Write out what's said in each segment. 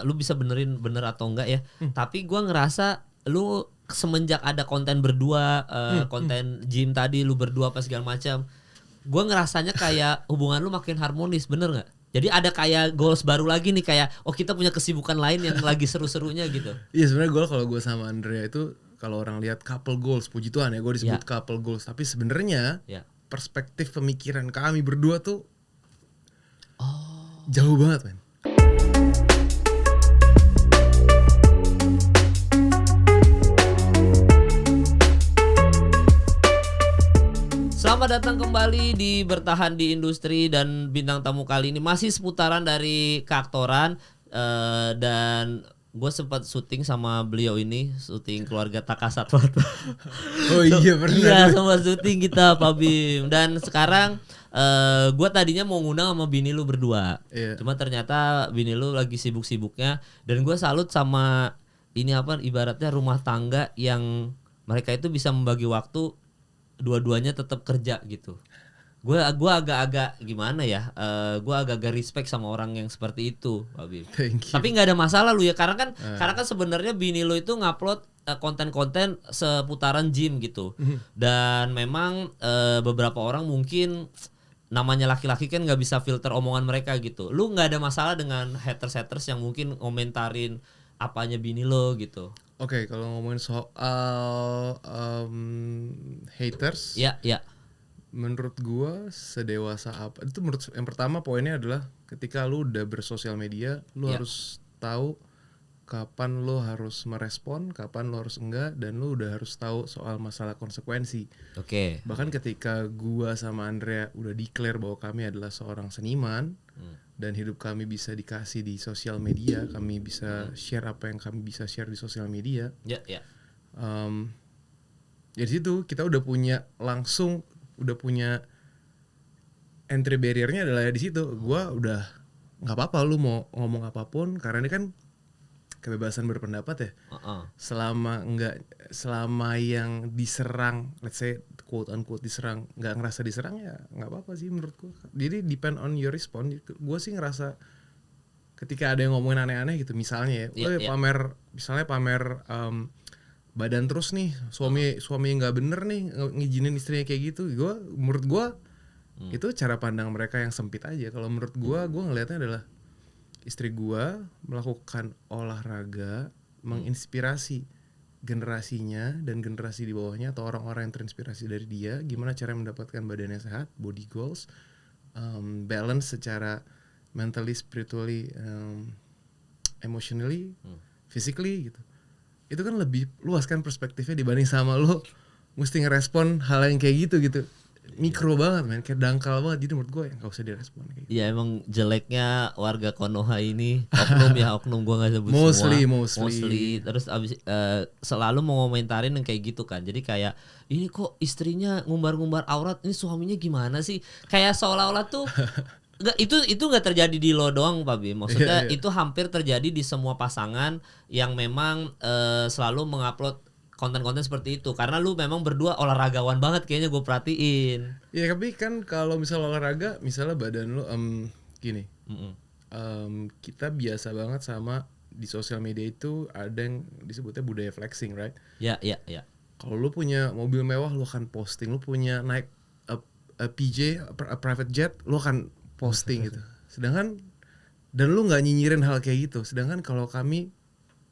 Lu bisa benerin bener atau enggak ya. Tapi gue ngerasa lu semenjak ada konten berdua, konten gym tadi lu berdua apa segala macam, gue ngerasanya kayak hubungan lu makin harmonis, bener nggak? Jadi ada kayak goals baru lagi nih, kayak kita punya kesibukan lain yang lagi seru-serunya gitu. Iya sebenarnya kalau gue sama Andrea itu kalau orang lihat couple goals, puji Tuhan ya gue disebut couple goals, tapi sebenarnya perspektif pemikiran kami berdua tuh jauh banget men. Selamat datang kembali di Bertahan di Industri, dan bintang tamu kali ini masih seputaran dari keaktoran, dan gue sempat syuting sama beliau ini, syuting Keluarga Takasatwata. Oh iya pernah. Iya sama syuting kita Pak Bim. Dan sekarang gue tadinya mau ngundang sama bini lu berdua, cuma ternyata bini lu lagi sibuk-sibuknya. Dan gue salut sama ini apa, ibaratnya rumah tangga yang mereka itu bisa membagi waktu, dua-duanya tetap kerja gitu. Gue agak-agak gimana ya? Gue agak-agak respect sama orang yang seperti itu, Pak Bim. Tapi nggak ada masalah lu ya, karena kan sebenarnya bini lu itu ngupload konten-konten seputaran gym gitu. Dan memang beberapa orang mungkin namanya laki-laki kan nggak bisa filter omongan mereka gitu. Lu nggak ada masalah dengan haters yang mungkin komentarin apanya bini lo gitu? Oke, kalau ngomongin soal haters, ya. Menurut gua sedewasa apa? Itu menurut yang pertama poinnya adalah ketika lu udah bersosial media, lu harus tahu kapan lu harus merespon, kapan lu harus enggak, dan lu udah harus tahu soal masalah konsekuensi. Oke. Bahkan ketika gua sama Andrea udah declare bahwa kami adalah seorang seniman, dan hidup kami bisa dikasih di sosial media, kami bisa share apa yang kami bisa share di sosial media. Ya. Di situ kita udah punya entry barrier-nya adalah di situ. Gua udah nggak apa-apa lu mau ngomong apapun, karena ini kan kebebasan berpendapat ya. Selama yang diserang, let's say quote unquote diserang, nggak ngerasa diserang ya nggak apa-apa sih menurut gue. Jadi depend on your response. Gue sih ngerasa ketika ada yang ngomongin aneh-aneh gitu, misalnya pamer badan terus nih, suami nggak bener nih ngizinin istrinya kayak gitu. Menurut gue itu cara pandang mereka yang sempit aja. Kalau menurut gue ngelihatnya adalah istri gue melakukan olahraga menginspirasi generasinya dan generasi di bawahnya atau orang-orang yang terinspirasi dari dia, gimana cara mendapatkan badan yang sehat, body goals, balance secara mentally, spiritually, emotionally, physically gitu. Itu kan lebih luas kan perspektifnya dibanding sama lo mesti ngerespon hal yang kayak gitu. Mikro banget men, kayak dangkal banget. Jadi menurut gue ya gak usah direspon kayak gitu. Ya emang jeleknya warga Konoha ini oknum gue gak sebut mostly. Terus abis selalu mau ngomentarin yang kayak gitu kan. Jadi kayak ini kok istrinya ngumbar-ngumbar aurat, ini suaminya gimana sih? Kayak seolah-olah tuh itu nggak terjadi di lo doang Pak Bim. Maksudnya itu hampir terjadi di semua pasangan yang memang selalu mengupload konten-konten seperti itu, karena lu memang berdua olahragawan banget kayaknya gue perhatiin. Iya tapi kan kalau misal olahraga, misalnya badan lu gini, kita biasa banget sama di sosial media itu ada yang disebutnya budaya flexing, right? Ya. Kalau lu punya mobil mewah, lu akan posting. Lu punya naik a private jet, lu akan posting gitu. Sedangkan dan lu nggak nyinyirin hal kayak gitu. Sedangkan kalau kami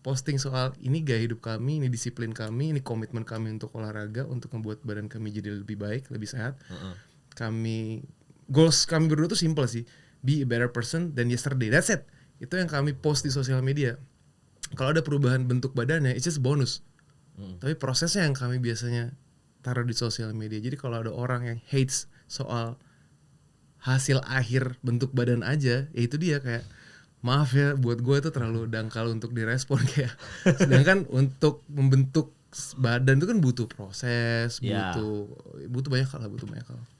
posting soal ini gaya hidup kami, ini disiplin kami, ini komitmen kami untuk olahraga, untuk membuat badan kami jadi lebih baik, lebih sehat. Goals kami berdua tuh simple sih, be a better person than yesterday. That's it. Itu yang kami post di sosial media. Kalau ada perubahan bentuk badannya, it's just bonus. Tapi prosesnya yang kami biasanya taruh di sosial media. Jadi kalau ada orang yang hates soal hasil akhir bentuk badan aja, ya itu dia kayak, maaf ya, buat gue itu terlalu dangkal untuk direspon kayak. Sedangkan untuk membentuk badan itu kan butuh proses, butuh banyak hal.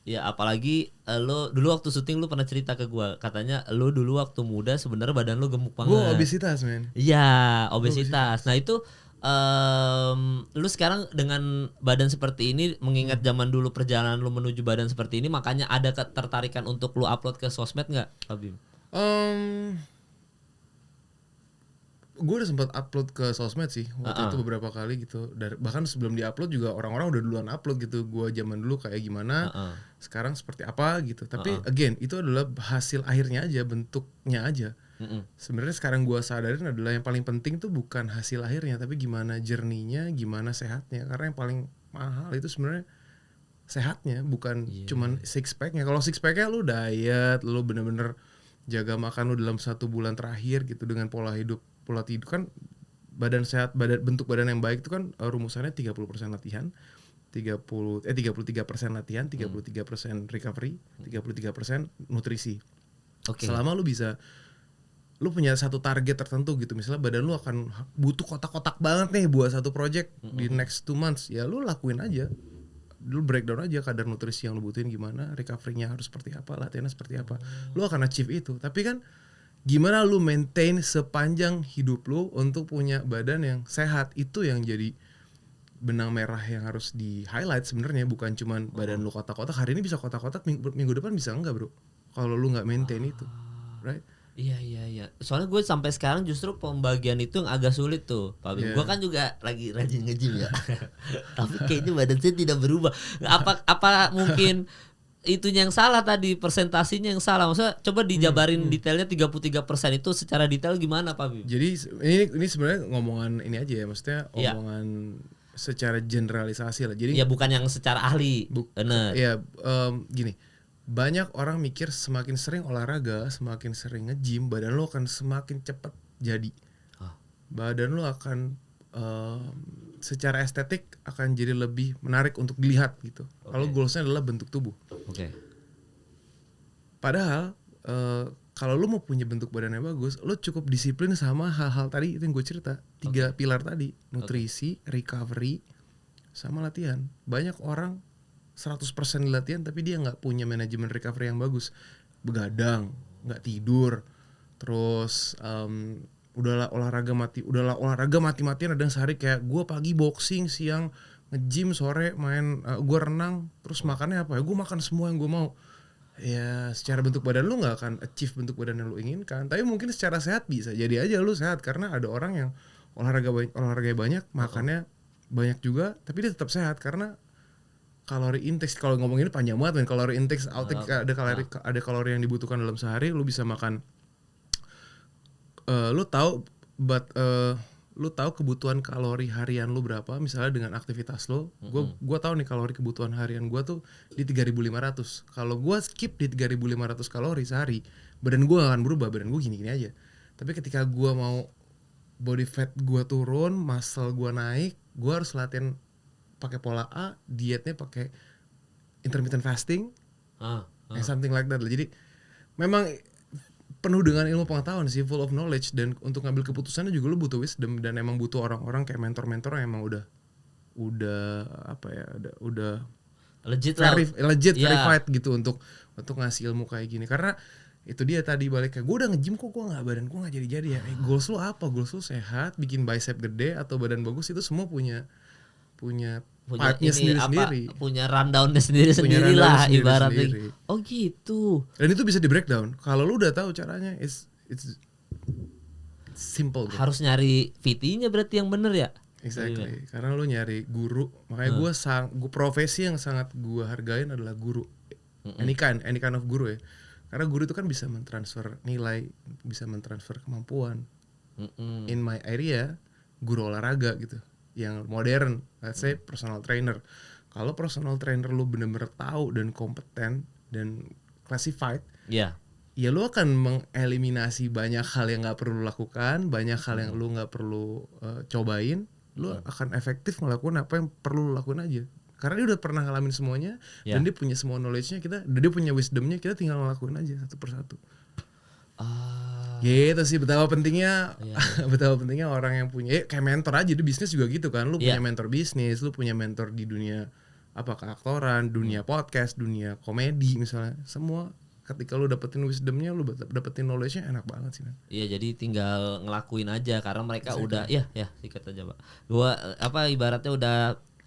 Ya apalagi lo dulu waktu syuting lu pernah cerita ke gue, katanya lo dulu waktu muda sebenarnya badan lo gemuk banget. Gue obesitas men. Iya obesitas. Nah itu lu sekarang dengan badan seperti ini, mengingat zaman dulu perjalanan lu menuju badan seperti ini, makanya ada ketertarikan untuk lu upload ke sosmed nggak, Pak Bim? gue udah sempat upload ke sosmed sih waktu itu beberapa kali gitu. Bahkan sebelum diupload juga orang-orang udah duluan upload gitu. Gue zaman dulu kayak gimana, sekarang seperti apa gitu. Tapi again itu adalah hasil akhirnya aja, bentuknya aja. Sebenarnya sekarang gue sadarin adalah yang paling penting tuh bukan hasil akhirnya, tapi gimana journey-nya, gimana sehatnya. Karena yang paling mahal itu sebenarnya sehatnya, bukan cuman six pack-nya. Kalau six pack-nya lu diet, lu bener-bener jaga makan lu dalam 1 bulan terakhir gitu dengan pola tidur kan, badan sehat, bentuk badan yang baik itu kan rumusannya 30% latihan, 33% latihan, 33% recovery, 33% nutrisi. Selama lu punya satu target tertentu gitu, misalnya badan lu akan butuh kotak-kotak banget nih buat satu project di next 2 months, ya lu lakuin aja. Lu breakdown aja kadar nutrisi yang lu butuhin gimana, recovery-nya harus seperti apa, latihannya seperti apa. Lu akan achieve itu. Tapi kan gimana lu maintain sepanjang hidup lu untuk punya badan yang sehat, itu yang jadi benang merah yang harus di highlight sebenarnya, bukan cuman badan lu kotak-kotak. Hari ini bisa kotak-kotak, minggu depan bisa enggak, bro, kalau lu nggak maintain itu, right? Iya. Soalnya gue sampai sekarang justru pembagian itu yang agak sulit tuh, Pak. Gue kan juga lagi rajin nge-gym ya. Tapi kayaknya badan saya tidak berubah. Apa mungkin itunya yang salah tadi, persentasinya yang salah. Maksudnya coba dijabarin detailnya 33% itu secara detail gimana, Pak Bim? Jadi ini sebenarnya ngomongan ini aja ya, maksudnya omongan secara generalisasi lah. Jadi ya bukan yang secara ahli. Benar. Ya gini, banyak orang mikir semakin sering olahraga, semakin sering nge-gym, badan lo akan semakin cepat jadi. Badan lo akan secara estetik akan jadi lebih menarik untuk dilihat gitu. Kalau goalsnya adalah bentuk tubuh. Padahal kalau lo mau punya bentuk badan yang bagus, lo cukup disiplin sama hal-hal tadi itu yang gue cerita. 3 pilar tadi, nutrisi, recovery, sama latihan. Banyak orang 100% di latihan tapi dia nggak punya manajemen recovery yang bagus. Begadang, nggak tidur, terus udahlah olahraga mati-matian, ada yang sehari kayak gue pagi boxing, siang nge-gym, sore main gue renang, terus makannya apa ya, gue makan semua yang gue mau. Ya secara bentuk badan lu nggak akan achieve bentuk badan yang lu inginkan, tapi mungkin secara sehat bisa jadi aja lu sehat, karena ada orang yang olahraga banyak, makannya banyak juga, tapi dia tetap sehat karena kalori intake. Kalau ngomongin panjang banget kan, kalori intake, outtake, ada kalori yang dibutuhkan dalam sehari. Lu bisa makan, lu tahu kebutuhan kalori harian lu berapa, misalnya dengan aktivitas lu. Gua tahu nih kalori kebutuhan harian gua tuh di 3.500. Kalau gua skip di 3.500 kalori sehari, badan gua gak akan berubah, badan gua gini-gini aja. Tapi ketika gua mau body fat gua turun, muscle gua naik, gua harus latihan pakai pola A, dietnya pakai intermittent fasting, something like that. Jadi memang penuh dengan ilmu pengetahuan sih, full of knowledge, dan untuk ngambil keputusannya juga lu butuh wisdom, dan emang butuh orang-orang kayak mentor-mentor yang emang udah apa ya, udah legit verified gitu untuk ngasih ilmu kayak gini. Karena itu dia tadi balik kayak gue udah nge-gym kok badan gue nggak jadi ya. Goals lu apa? Goals lu sehat, bikin bicep gede atau badan bagus, itu semua punya part-nya sendiri-sendiri. Punya rundown-nya sendiri-sendiri lah ibaratnya. Oh gitu. Dan itu bisa di breakdown. Kalau lu udah tahu caranya, it's simple. Harus nyari PT-nya berarti yang bener ya? Exactly. Karena lu nyari guru. Makanya gue profesi yang sangat gue hargain adalah guru. Any kind of guru ya. Karena guru itu kan bisa mentransfer nilai, bisa mentransfer kemampuan. In my area, guru olahraga gitu, yang modern, let's say personal trainer. Kalau personal trainer lu bener-bener tahu dan kompeten dan classified, ya lu akan mengeliminasi banyak hal yang nggak perlu lakukan, banyak hal yang lu nggak perlu cobain. Lu akan efektif ngelakuin apa yang perlu lu lakuin aja, karena dia udah pernah ngalamin semuanya, dan dia punya semua knowledge-nya, dia punya wisdom-nya, kita tinggal ngelakuin aja satu persatu. Gitu sih, betapa pentingnya orang yang punya kayak mentor aja di bisnis juga gitu kan. Lu punya mentor bisnis, lu punya mentor di dunia keaktoran, dunia podcast, dunia komedi misalnya. Semua ketika lu dapetin wisdomnya, lu dapetin knowledge-nya, enak banget sih, man. Iya, jadi tinggal ngelakuin aja karena mereka udah sikat aja, Pak. Gua ibaratnya udah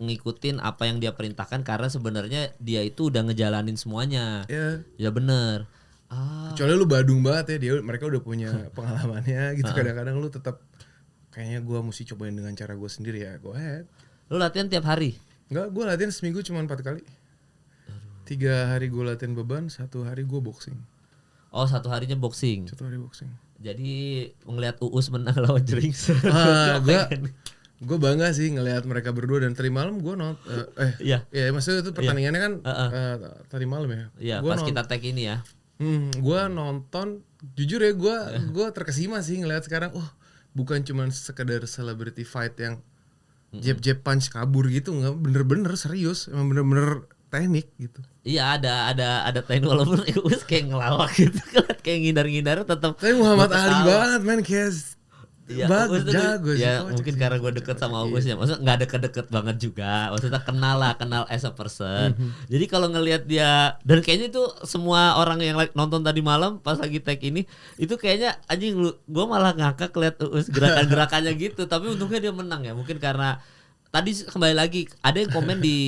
ngikutin apa yang dia perintahkan, karena sebenarnya dia itu udah ngejalanin semuanya. Ya bener. Kecuali lu badung banget ya, mereka udah punya pengalamannya gitu. Kadang-kadang lu tetap kayaknya gue mesti cobain dengan cara gue sendiri ya, go ahead. Lu latihan tiap hari? Enggak, gue latihan seminggu cuma 4 kali. 3 hari gue latihan beban, 1 hari gue boxing. Oh, 1 harinya boxing. 1 hari boxing. Jadi ngelihat Uus menang lawan Jerings. Gue bangga sih ngelihat mereka berdua, dan tadi malam gue Iya. Ya maksudnya itu pertandingannya kan tadi malam ya. Iya, pas kita tag ini ya. Gue nonton, jujur ya gue terkesima sih ngelihat sekarang. Bukan cuma sekedar celebrity fight yang jab punch kabur gitu, nggak, bener-bener serius, emang bener-bener teknik gitu. Iya, ada teknik, walaupun Uus kayak ngelawak gitu, kayak ngindar-ngindar tetap. Tapi Muhammad Ali banget men, kayak jago sih. Ya mungkin karena gue deket sama Uus ya, maksudnya nggak deket-deket banget juga, maksudnya kenal as a person. Jadi kalau ngelihat dia, dan kayaknya itu semua orang yang nonton tadi malam pas lagi tag ini, itu kayaknya anjing, gue malah ngakak lihat Uus gerakan-gerakannya gitu. Tapi untungnya dia menang ya, mungkin karena tadi kembali lagi ada yang komen di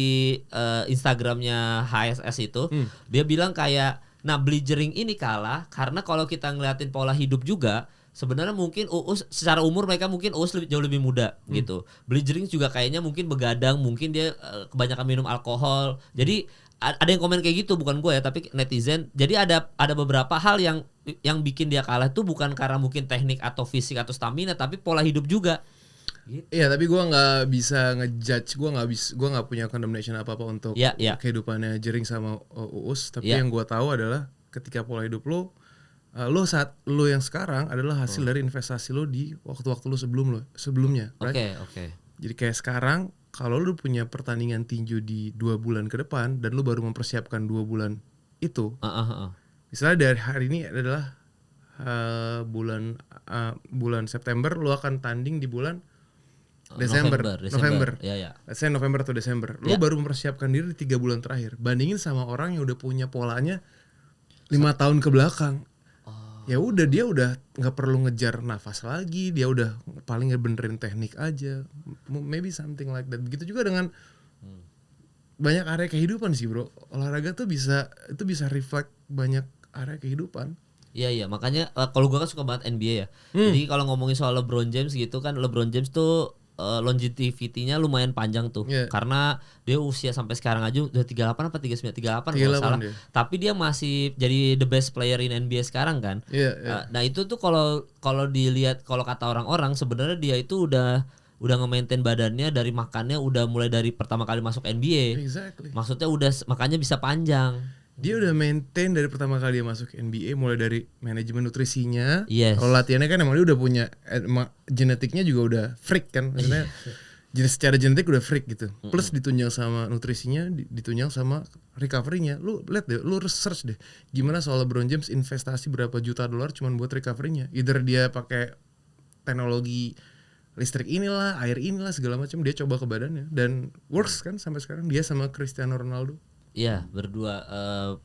Instagramnya HSS itu, dia bilang kayak, nah Bligering ini kalah karena kalau kita ngeliatin pola hidup juga, sebenarnya mungkin Uus secara umur mereka mungkin Uus jauh lebih muda gitu. Bligering juga kayaknya mungkin begadang, mungkin dia kebanyakan minum alkohol. Jadi ada yang komen kayak gitu, bukan gue ya, tapi netizen. Jadi ada beberapa hal yang bikin dia kalah itu bukan karena mungkin teknik atau fisik atau stamina, tapi pola hidup juga. Gitu. Iya, tapi gue nggak bisa ngejudge, gue nggak punya condemnation apa untuk kehidupannya Jering sama Uus. Tapi yang gue tahu adalah ketika pola hidup lo saat lo yang sekarang adalah hasil dari investasi lo di waktu-waktu lo sebelumnya. Right? Oke. Jadi kayak sekarang kalau lo punya pertandingan tinju di 2 bulan ke depan dan lo baru mempersiapkan 2 bulan itu, misalnya dari hari ini adalah bulan September, lo akan tanding di bulan November. Ya. Let's say November atau Desember. Lo baru mempersiapkan diri di 3 bulan terakhir. Bandingin sama orang yang udah punya polanya 5 tahun ke belakang. Ya udah, dia udah nggak perlu ngejar nafas lagi, dia udah paling benerin teknik aja, maybe something like that. Begitu juga dengan banyak area kehidupan sih bro. Olahraga tuh bisa reflect banyak area kehidupan. Iya, makanya kalau gue kan suka banget NBA ya. Jadi kalau ngomongin soal LeBron James gitu kan, LeBron James tuh longevity-nya lumayan panjang tuh. Karena dia usia sampai sekarang aja udah 38 apa 39, 38 kalau salah. Dia. Tapi dia masih jadi the best player in NBA sekarang kan. Nah, itu tuh kalau dilihat, kalau kata orang-orang sebenarnya dia itu udah nge-maintain badannya dari makannya, udah mulai dari pertama kali masuk NBA. Exactly. Maksudnya udah, makanya bisa panjang. Dia udah maintain dari pertama kali dia masuk NBA, mulai dari manajemen nutrisinya. Kalau latihannya kan emang dia udah punya, genetiknya juga udah freak kan. Maksudnya secara genetik udah freak gitu. Plus ditunjang sama nutrisinya, ditunjang sama recovery-nya. Lu lihat deh, lu research deh. Gimana soal LeBron James investasi berapa juta dolar cuman buat recovery-nya. Either dia pakai teknologi listrik inilah, air inilah, segala macam, dia coba ke badannya dan works kan sampai sekarang, dia sama Cristiano Ronaldo. Iya, berdua.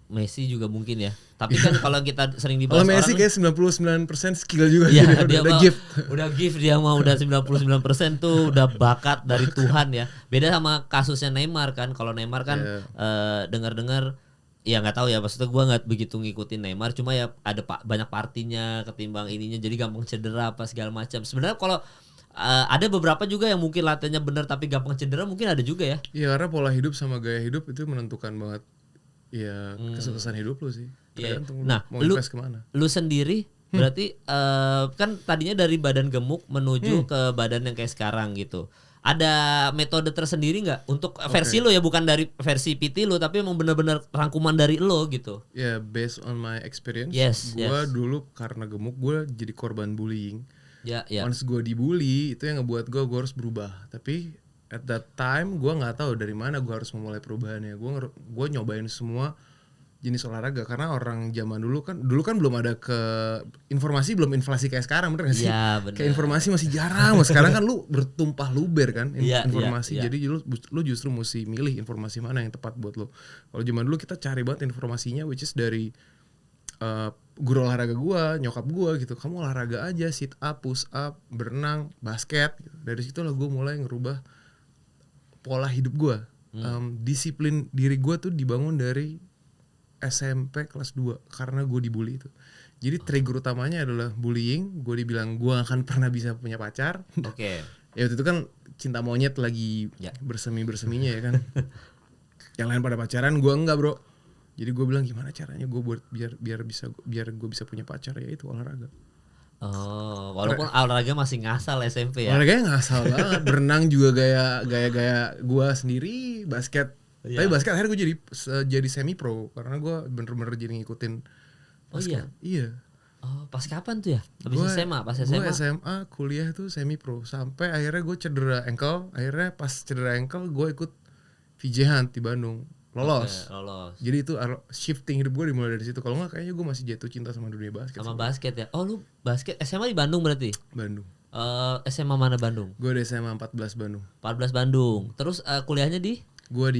Messi juga mungkin ya. Tapi kan kalau kita sering dibahas orang, Messi kayak 99% skill juga. Iya, dia udah gift. Udah gift, dia mah udah 99% tuh udah bakat dari Tuhan ya. Beda sama kasusnya Neymar kan. Kalau Neymar kan dengar-dengar, ya nggak tahu ya, maksudnya gue nggak begitu ngikutin Neymar, cuma ya ada banyak partinya ketimbang ininya, jadi gampang cedera apa segala macam. Sebenarnya kalau ada beberapa juga yang mungkin latihannya benar tapi gampang cedera, mungkin ada juga ya. Iya, karena pola hidup sama gaya hidup itu menentukan banget ya kesuksesan hidup lu sih. Tergantung mau invest kemana. Lu sendiri berarti kan tadinya dari badan gemuk menuju ke badan yang kayak sekarang gitu. Ada metode tersendiri nggak untuk versi lo ya, bukan dari versi PT lo, tapi emang benar-benar rangkuman dari lo gitu? Ya, based on my experience, gue dulu karena gemuk gue jadi korban bullying. Once gue dibully, itu yang ngebuat gue harus berubah. Tapi at that time gue nggak tahu dari mana gue harus memulai perubahannya. Gue nyobain semua jenis olahraga, karena orang zaman dulu kan belum ada informasi, belum inflasi kayak sekarang, bener gak sih? Ya, bener. Kayak informasi masih jarang. Sekarang kan lu bertumpah luber kan informasi. Jadi lu justru mesti milih informasi mana yang tepat buat lu. Kalau zaman dulu kita cari banget informasinya, which is dari guru olahraga gua, nyokap gua gitu. Kamu olahraga aja, sit up, push up, berenang, basket gitu. Dari situ lah gua mulai ngerubah pola hidup gua. Disiplin diri gua tuh dibangun dari SMP kelas 2 karena gua dibully itu. Jadi trigger utamanya adalah bullying. Gue dibilang gue akan pernah bisa punya pacar. Oke. Ya waktu itu kan cinta monyet lagi bersemi-berseminya ya kan. Yang lain pada pacaran, gue enggak bro. Jadi gue bilang gimana caranya gue buat biar gue bisa punya pacar, ya itu olahraga. Oh, walaupun olahraga masih ngasal SMP ya. Olahraganya ngasal banget. Berenang juga gaya gue sendiri. Basket. Tapi basket akhirnya gue jadi semi pro karena gue bener-bener jadi ngikutin basket. Iya. Oh, pas kapan tuh ya? Habis SMA, pas SMA? Gue SMA, kuliah tuh semi pro. Sampai akhirnya gue cedera ankle. Akhirnya pas cedera ankle gue ikut VJ Hunt di Bandung. Lolos. Jadi itu shifting hidup gue dimulai dari situ. Kalau nggak kayaknya gue masih jatuh cinta sama dunia basket. Sama basket ya? Oh lu basket SMA di Bandung berarti? Bandung. SMA mana Bandung? Gue di SMA 14 Bandung. 14 Bandung. Terus kuliahnya di? Gue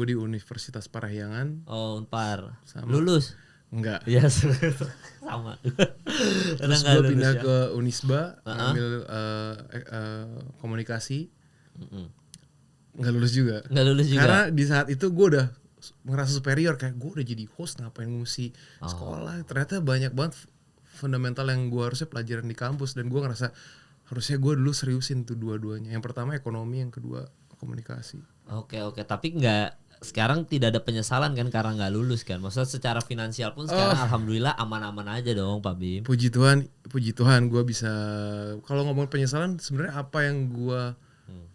di Universitas Parahyangan. Oh, Unpar. Sama. Lulus? Enggak. Iya, sama. Terus gue pindah ke Unisba, ambil komunikasi. Nggak lulus juga. Karena di saat itu gue udah ngerasa superior, kayak gue udah jadi host, ngapain mesti sekolah. Ternyata banyak banget fundamental yang gue harusnya pelajaran di kampus, dan gue ngerasa harusnya gue dulu seriusin tuh dua-duanya. Yang pertama ekonomi, yang kedua komunikasi. Oke, tapi sekarang tidak ada penyesalan kan karena nggak lulus kan? Maksudnya secara finansial pun sekarang alhamdulillah aman-aman aja dong Pak Bim. Puji Tuhan gue bisa. Kalau ngomong penyesalan, sebenarnya apa yang gue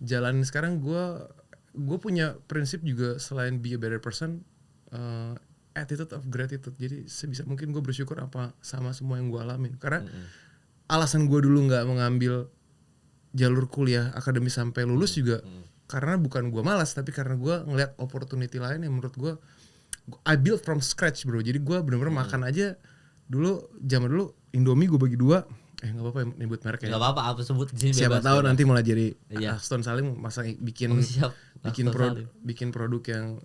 jalanin sekarang, gue punya prinsip juga selain be a better person, attitude of gratitude. Jadi sebisa mungkin gue bersyukur apa sama semua yang gue alamin. Karena alasan gue dulu nggak mengambil jalur kuliah akademis sampai lulus juga karena bukan gue malas, tapi karena gue ngeliat opportunity lain yang menurut gue I build from scratch bro. Jadi gue bener-bener makan aja zaman dulu Indomie gue bagi 2. Nggak apa-apa nyebut merek ya. Nggak apa-apa, apa sebut di sini. Siapa tahu nanti mulai jadi Aston Salim masa bikin produk yang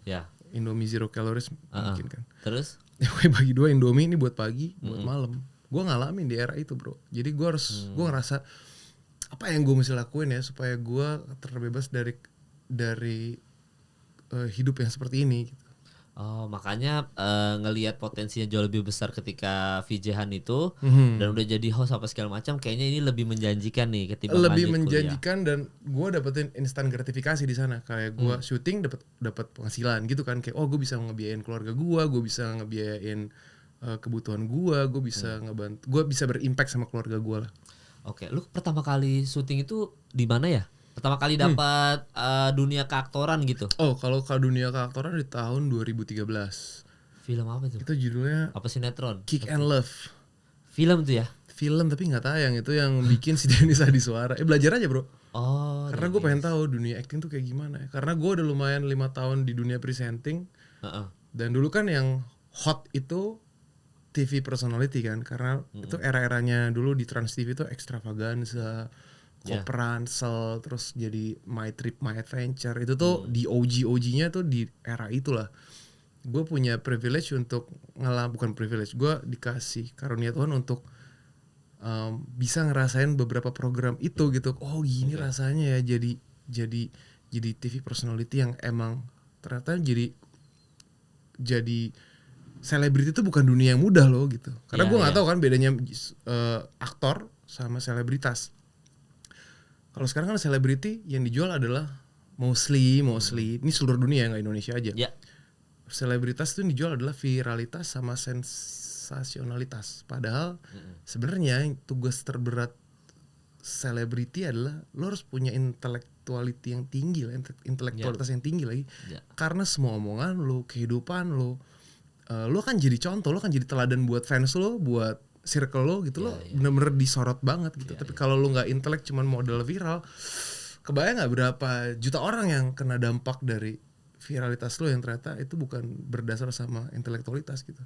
Indomie zero calories mungkin kan. Terus? Gue bagi 2 Indomie ini buat pagi, buat malam. Gue ngalamin di era itu bro. Jadi gue ngerasa apa yang gue mesti lakuin ya supaya gue terbebas dari hidup yang seperti ini gitu. Oh, makanya ngelihat potensinya jauh lebih besar ketika VJ Han itu dan udah jadi host apa segala macam, kayaknya ini lebih menjanjikan nih ketimbang lebih menjanjikan kuliah. Dan gue dapetin instant gratifikasi di sana, kayak gue syuting dapat penghasilan gitu kan, kayak gue bisa ngebiayain keluarga gue bisa ngebiayain kebutuhan gue bisa ngebantu, gue bisa berimpact sama keluarga gue lah. Oke, lu pertama kali syuting itu di mana ya? Pertama kali dapat dunia keaktoran gitu. Oh, kalau ke dunia keaktoran di tahun 2013. Film apa itu? Itu judulnya apa, sinetron? Kick and Love. Film tuh ya? Film tapi nggak tayang, itu yang bikin si Dennis Adiswara. Belajar aja bro. Oh. Karena gue pengen tahu dunia acting tuh kayak gimana ya. Karena gue udah lumayan 5 tahun di dunia presenting. Dan dulu kan yang hot itu TV personality kan, karena itu era-eranya dulu di Trans TV itu Extravaganza, Koperan, Sel, terus jadi My Trip, My Adventure. Itu tuh di OG-nya tuh di era itulah. Gue punya privilege untuk bukan privilege, gue dikasih karunia Tuhan untuk bisa ngerasain beberapa program itu gitu. Oh gini rasanya ya jadi TV personality yang emang ternyata jadi selebriti itu bukan dunia yang mudah loh gitu. Karena gue nggak tahu kan bedanya aktor sama selebritas. Kalau sekarang kan selebriti yang dijual adalah mostly ini seluruh dunia, nggak Indonesia aja. Selebritas itu yang dijual adalah viralitas sama sensasionalitas. Padahal sebenarnya tugas terberat selebriti adalah lo harus punya intellectuality yang tinggi lah, intelektualitas yang tinggi lagi. Karena semua omongan lo, kehidupan lo kan jadi contoh, lo kan jadi teladan buat fans lo, buat circle lo gitu, lo bener-bener disorot banget gitu. Tapi kalau lo nggak intelek, cuman modal viral, kebayang nggak berapa juta orang yang kena dampak dari viralitas lo yang ternyata itu bukan berdasar sama intelektualitas gitu.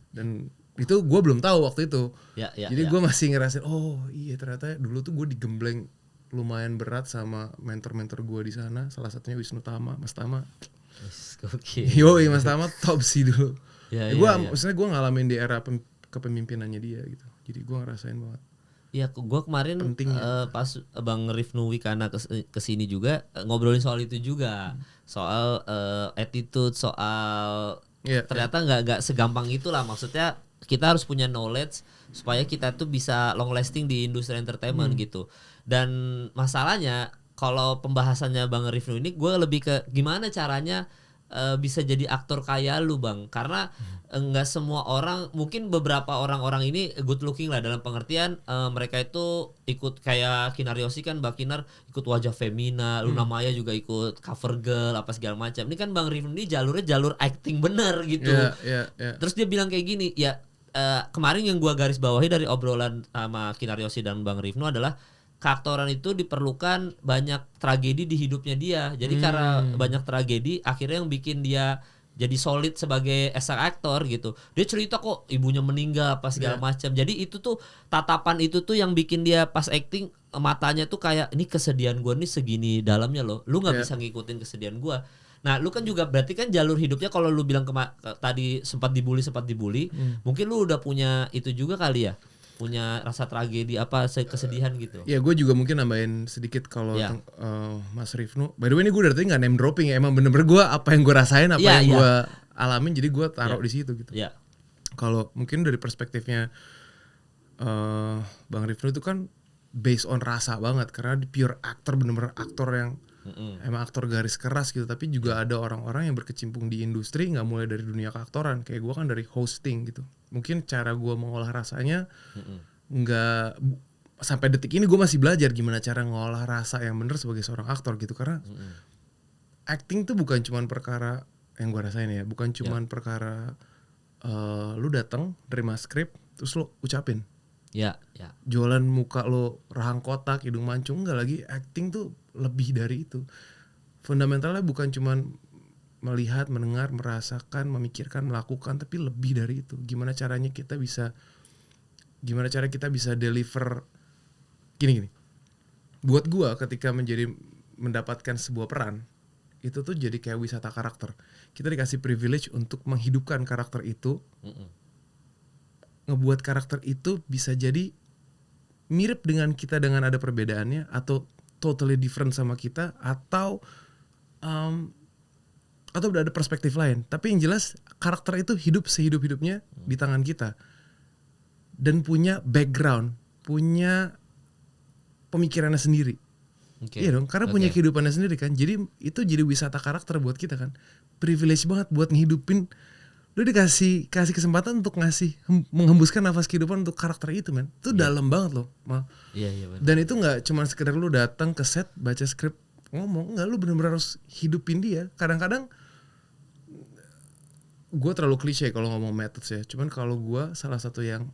Dan itu gue belum tahu waktu itu. Jadi gue masih ngerasain, oh iya ternyata dulu tuh gue digembleng lumayan berat sama mentor-mentor gue di sana. Salah satunya Wisnu Tama, Mas Tama. Yoi, Mas Tama top sih dulu. Maksudnya gue ngalamin di era kepemimpinannya dia gitu. Jadi gue ngerasain banget. Iya, gue kemarin pas Bang Rifnu Wikana kesini juga ngobrolin soal itu juga, soal attitude, soal ternyata nggak segampang itulah. Maksudnya kita harus punya knowledge supaya kita tuh bisa long lasting di industri entertainment gitu. Dan masalahnya kalau pembahasannya Bang Rifnu ini, gue lebih ke gimana caranya bisa jadi aktor kayak lu Bang, karena enggak semua orang, mungkin beberapa orang-orang ini good looking lah, dalam pengertian mereka itu ikut kayak Kinar Yosi kan, Mbak Kinar ikut Wajah Femina, Luna Maya juga ikut Cover Girl apa segala macam. Ini kan Bang Rifnu ini jalurnya jalur acting bener gitu. Terus dia bilang kayak gini ya, kemarin yang gua garis bawahi dari obrolan sama Kinar Yosi dan Bang Rifnu adalah keaktoran itu diperlukan banyak tragedi di hidupnya dia. Jadi karena banyak tragedi, akhirnya yang bikin dia jadi solid sebagai as a aktor gitu. Dia cerita kok ibunya meninggal apa segala macam. Jadi itu tuh, tatapan itu tuh yang bikin dia pas acting, matanya tuh kayak ini kesedihan gue nih segini dalamnya loh. Lu nggak bisa ngikutin kesedihan gue. Nah, lu kan juga berarti kan jalur hidupnya, kalau lu bilang tadi sempat dibully, mungkin lu udah punya itu juga kali ya, punya rasa tragedi apa kesedihan gitu. Ya gue juga mungkin nambahin sedikit kalau Mas Rifnu. By the way ini gue dari tadi nggak name dropping ya, emang bener-bener gue apa yang gue rasain, apa yang gue alamin, jadi gue taruh di situ gitu. Kalau mungkin dari perspektifnya Bang Rifnu itu kan based on rasa banget, karena di pure aktor, bener-bener aktor yang emang aktor garis keras gitu. Tapi juga ada orang-orang yang berkecimpung di industri, nggak mulai dari dunia keaktoran. Kayak gue kan dari hosting gitu. Mungkin cara gue mengolah rasanya nggak sampai detik ini gue masih belajar gimana cara ngolah rasa yang bener sebagai seorang aktor gitu. Karena acting tuh bukan cuman perkara yang gue rasain ya, bukan cuman perkara lu datang terima skrip terus lu ucapin. Jualan muka lo rahang kotak, hidung mancung, enggak lagi. Acting tuh lebih dari itu. Fundamentalnya bukan cuman melihat, mendengar, merasakan, memikirkan, melakukan, tapi lebih dari itu. Gimana cara kita bisa deliver gini. Buat gua ketika mendapatkan sebuah peran, itu tuh jadi kayak wisata karakter. Kita dikasih privilege untuk menghidupkan karakter itu. Ngebuat karakter itu bisa jadi mirip dengan kita dengan ada perbedaannya, atau totally different sama kita, atau ada perspektif lain. Tapi yang jelas karakter itu hidup sehidup-hidupnya di tangan kita, dan punya background, punya pemikirannya sendiri. Iya dong, karena punya kehidupannya sendiri kan. Jadi itu jadi wisata karakter buat kita kan. Privilege banget buat ngehidupin. Lu dikasih kesempatan untuk menghembuskan nafas kehidupan untuk karakter itu, men. Itu dalam banget loh, Mal. Iya. Dan itu nggak cuma sekedar lu datang ke set, baca skrip, ngomong. Nggak, lu benar-benar harus hidupin dia. Kadang-kadang gue terlalu klise kalau ngomong methods ya. Cuman kalau gue, salah satu yang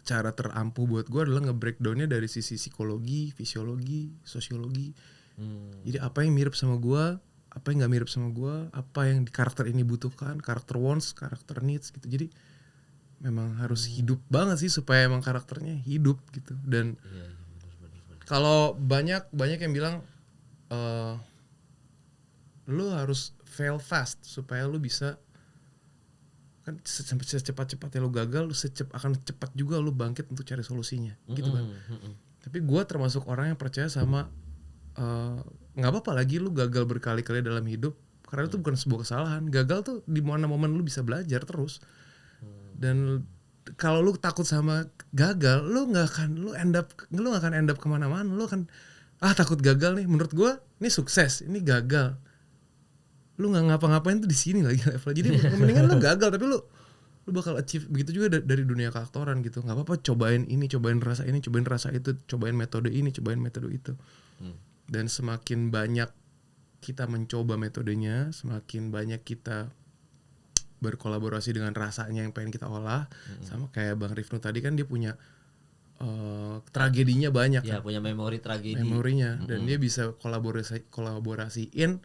cara terampuh buat gue adalah nge-breakdownnya dari sisi psikologi, fisiologi, sosiologi. Jadi apa yang mirip sama gue, apa yang gak mirip sama gue, apa yang karakter ini butuhkan, karakter wants, karakter needs gitu. Jadi memang harus hidup banget sih supaya emang karakternya hidup gitu. Dan kalau banyak yang bilang lu harus fail fast supaya lu bisa, kan secepat-cepatnya lu gagal, lu akan cepat juga lu bangkit untuk cari solusinya gitu kan. Tapi gue termasuk orang yang percaya sama nggak apa-apa lagi lu gagal berkali-kali dalam hidup, karena itu bukan sebuah kesalahan. Gagal tuh di mana momen lu bisa belajar terus. Dan kalau lu takut sama gagal, lu nggak akan end up kemana-mana. Lu akan takut gagal nih. Menurut gue ini sukses, ini gagal. Lu nggak ngapa-ngapain tuh di sini lagi level. Jadi mendingan lu gagal tapi lu bakal achieve. Begitu juga dari dunia keaktoran gitu. Nggak apa-apa, cobain ini, cobain rasa ini, cobain rasa itu, cobain metode ini, cobain metode itu. Dan semakin banyak kita mencoba metodenya, semakin banyak kita berkolaborasi dengan rasanya yang pengen kita olah. Sama kayak Bang Rifnu tadi kan, dia punya tragedinya banyak ya, kan? Punya memori tragedi. Memorinya. Dan dia bisa kolaborasiin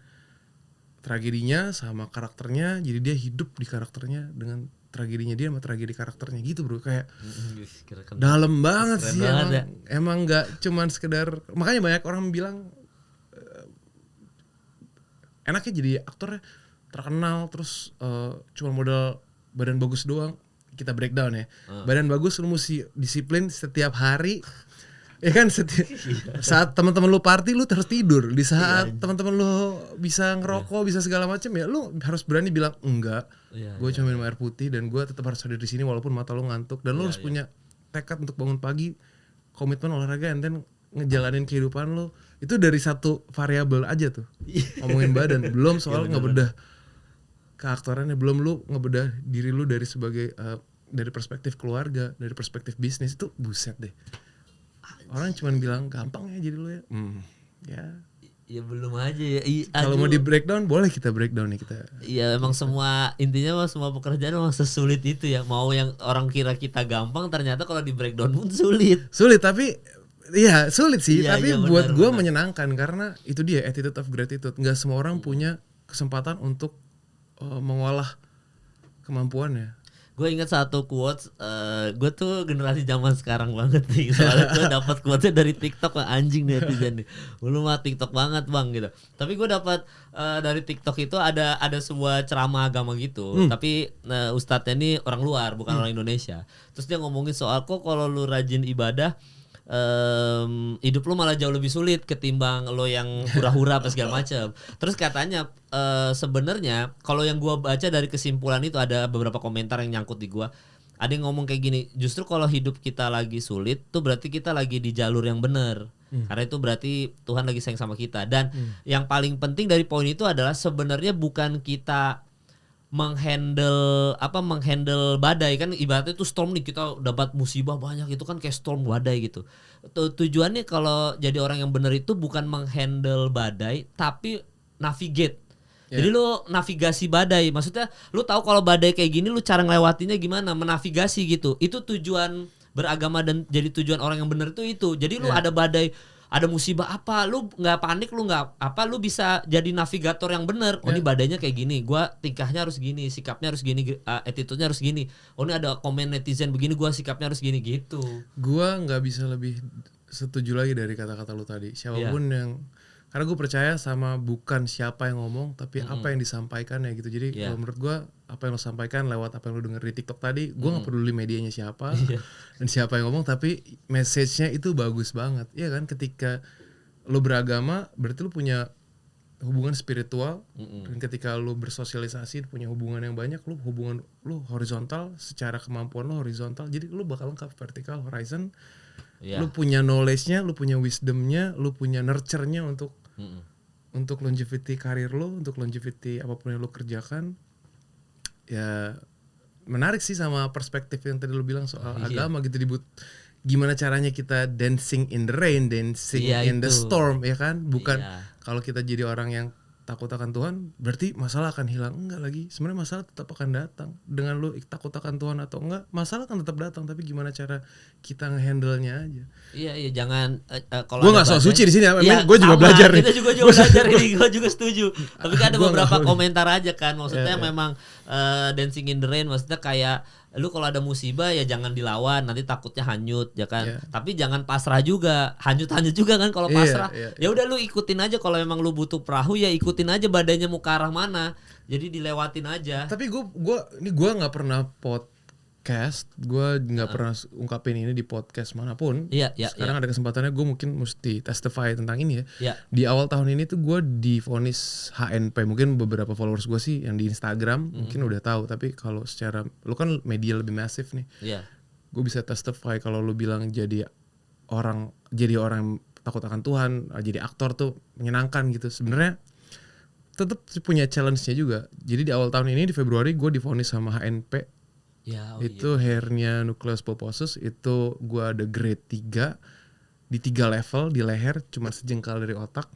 tragedinya sama karakternya. Jadi dia hidup di karakternya dengan tragedinya dia sama tragedi karakternya gitu bro. Kayak dalam banget sih emang gak cuman sekedar. Makanya banyak orang bilang enaknya jadi aktornya terkenal terus cuma modal badan bagus doang. Kita breakdown ya. Badan bagus lu mesti disiplin setiap hari Ya kan saat teman-teman lu party lu terus tidur, di saat teman-teman lu bisa ngerokok, bisa segala macam ya lu harus berani bilang enggak. Gue cuma minum air putih dan gue tetap harus hadir di sini walaupun mata lu ngantuk dan lu harus punya tekad untuk bangun pagi, komitmen olahraga and then ngejalanin kehidupan lu. Itu dari satu variabel aja tuh. Ngomongin badan, belum soal ngebedah keaktorannya, belum lu ngebedah diri lu dari sebagai dari perspektif keluarga, dari perspektif bisnis itu buset deh. Orang cuma bilang gampang ya jadi lu ya. Ya belum aja ya. Kalau mau di breakdown boleh kita breakdown nih kita. Iya emang semua intinya semua pekerjaan emang sesulit itu ya. Mau yang orang kira kita gampang ternyata kalau di breakdown pun sulit. Sulit tapi iya sulit sih. Tapi buat gue menyenangkan karena itu dia attitude of gratitude. Nggak semua orang punya kesempatan untuk mengolah kemampuannya. Gue ingat satu quotes, gue tuh generasi zaman sekarang banget nih. Soalnya gue dapat quotesnya dari TikTok, anjing netizen nih. Lu mah TikTok banget bang gitu. Tapi gue dapat dari TikTok itu ada sebuah ceramah agama gitu. Tapi ustadznya ini orang luar, bukan orang Indonesia. Terus dia ngomongin soal kok kalau lu rajin ibadah, hidup lu malah jauh lebih sulit ketimbang lo yang hura-hura apa segala macam. Terus katanya sebenarnya kalau yang gua baca dari kesimpulan itu ada beberapa komentar yang nyangkut di gua. Ada yang ngomong kayak gini, justru kalau hidup kita lagi sulit tuh berarti kita lagi di jalur yang benar. Karena itu berarti Tuhan lagi sayang sama kita. Dan yang paling penting dari poin itu adalah sebenarnya bukan kita menghandle badai kan, ibaratnya itu storm nih, kita dapat musibah banyak itu kan kayak storm badai gitu. Tujuannya kalau jadi orang yang benar itu bukan menghandle badai tapi navigate. Jadi lu navigasi badai, maksudnya lu tahu kalau badai kayak gini lu cara ngelewatinya gimana, menavigasi gitu. Itu tujuan beragama dan jadi tujuan orang yang benar itu. Jadi lu ada badai, ada musibah apa, lu nggak panik, lu nggak apa, lu bisa jadi navigator yang benar. Oh ini badainya kayak gini, gua tingkahnya harus gini, sikapnya harus gini, attitude-nya harus gini. Oh ini ada komen netizen begini, gua sikapnya harus gini gitu. Gua nggak bisa lebih setuju lagi dari kata-kata lu tadi. Siapapun yang, karena gue percaya sama bukan siapa yang ngomong tapi apa yang disampaikan ya gitu. Jadi kalau menurut gue apa yang lo sampaikan lewat apa yang lo denger di TikTok tadi, gue nggak peduli medianya siapa dan siapa yang ngomong, tapi message-nya itu bagus banget. Iya kan, ketika lo beragama berarti lo punya hubungan spiritual, dan ketika lo bersosialisasi punya hubungan yang banyak, lo hubungan lo horizontal, secara kemampuan lo horizontal, jadi lo bakal lengkap. Vertical, horizon, lu punya knowledge-nya, lu punya wisdom-nya, lu punya nurture-nya untuk longevity karir lu, untuk longevity apapun yang lu kerjakan. Ya menarik sih sama perspektif yang tadi lu bilang soal agama gitu. Gimana caranya kita dancing in the rain, dancing in the storm, ya kan? Bukan kalau kita jadi orang yang takut akan Tuhan berarti masalah akan hilang. Enggak lagi, sebenarnya masalah tetap akan datang. Dengan lu takut akan Tuhan atau enggak, masalah akan tetap datang, tapi gimana cara kita nge-handle-nya aja. Iya jangan kalau gue nggak so suci di sini, gue juga belajar nih. Kita juga belajar ini, gue juga setuju. Tapi kan ada beberapa komentar aja kan, maksudnya memang dancing in the rain, maksudnya kayak lu kalau ada musibah ya jangan dilawan, nanti takutnya hanyut ya kan. Tapi jangan pasrah juga, hanyut juga kan kalau pasrah. Ya udah lu ikutin aja, kalau memang lu butuh perahu ya ikutin aja badainya mau ke arah mana. Jadi dilewatin aja. Tapi gue nggak pernah gue nggak pernah ungkapin ini di podcast manapun. Sekarang ada kesempatannya, gue mungkin mesti testify tentang ini ya. Di awal tahun ini tuh gue divonis HNP. Mungkin beberapa followers gue sih yang di Instagram mungkin udah tahu, tapi kalau secara lu kan media lebih masif nih, gue bisa testify kalau lu bilang jadi orang takut akan Tuhan, jadi aktor tuh menyenangkan gitu. Sebenarnya tetap punya challenge-nya juga. Jadi di awal tahun ini di Februari gue divonis sama HNP. Itu hernia nucleus pulposus, itu gue ada grade 3 di 3 level di leher, cuma sejengkal dari otak.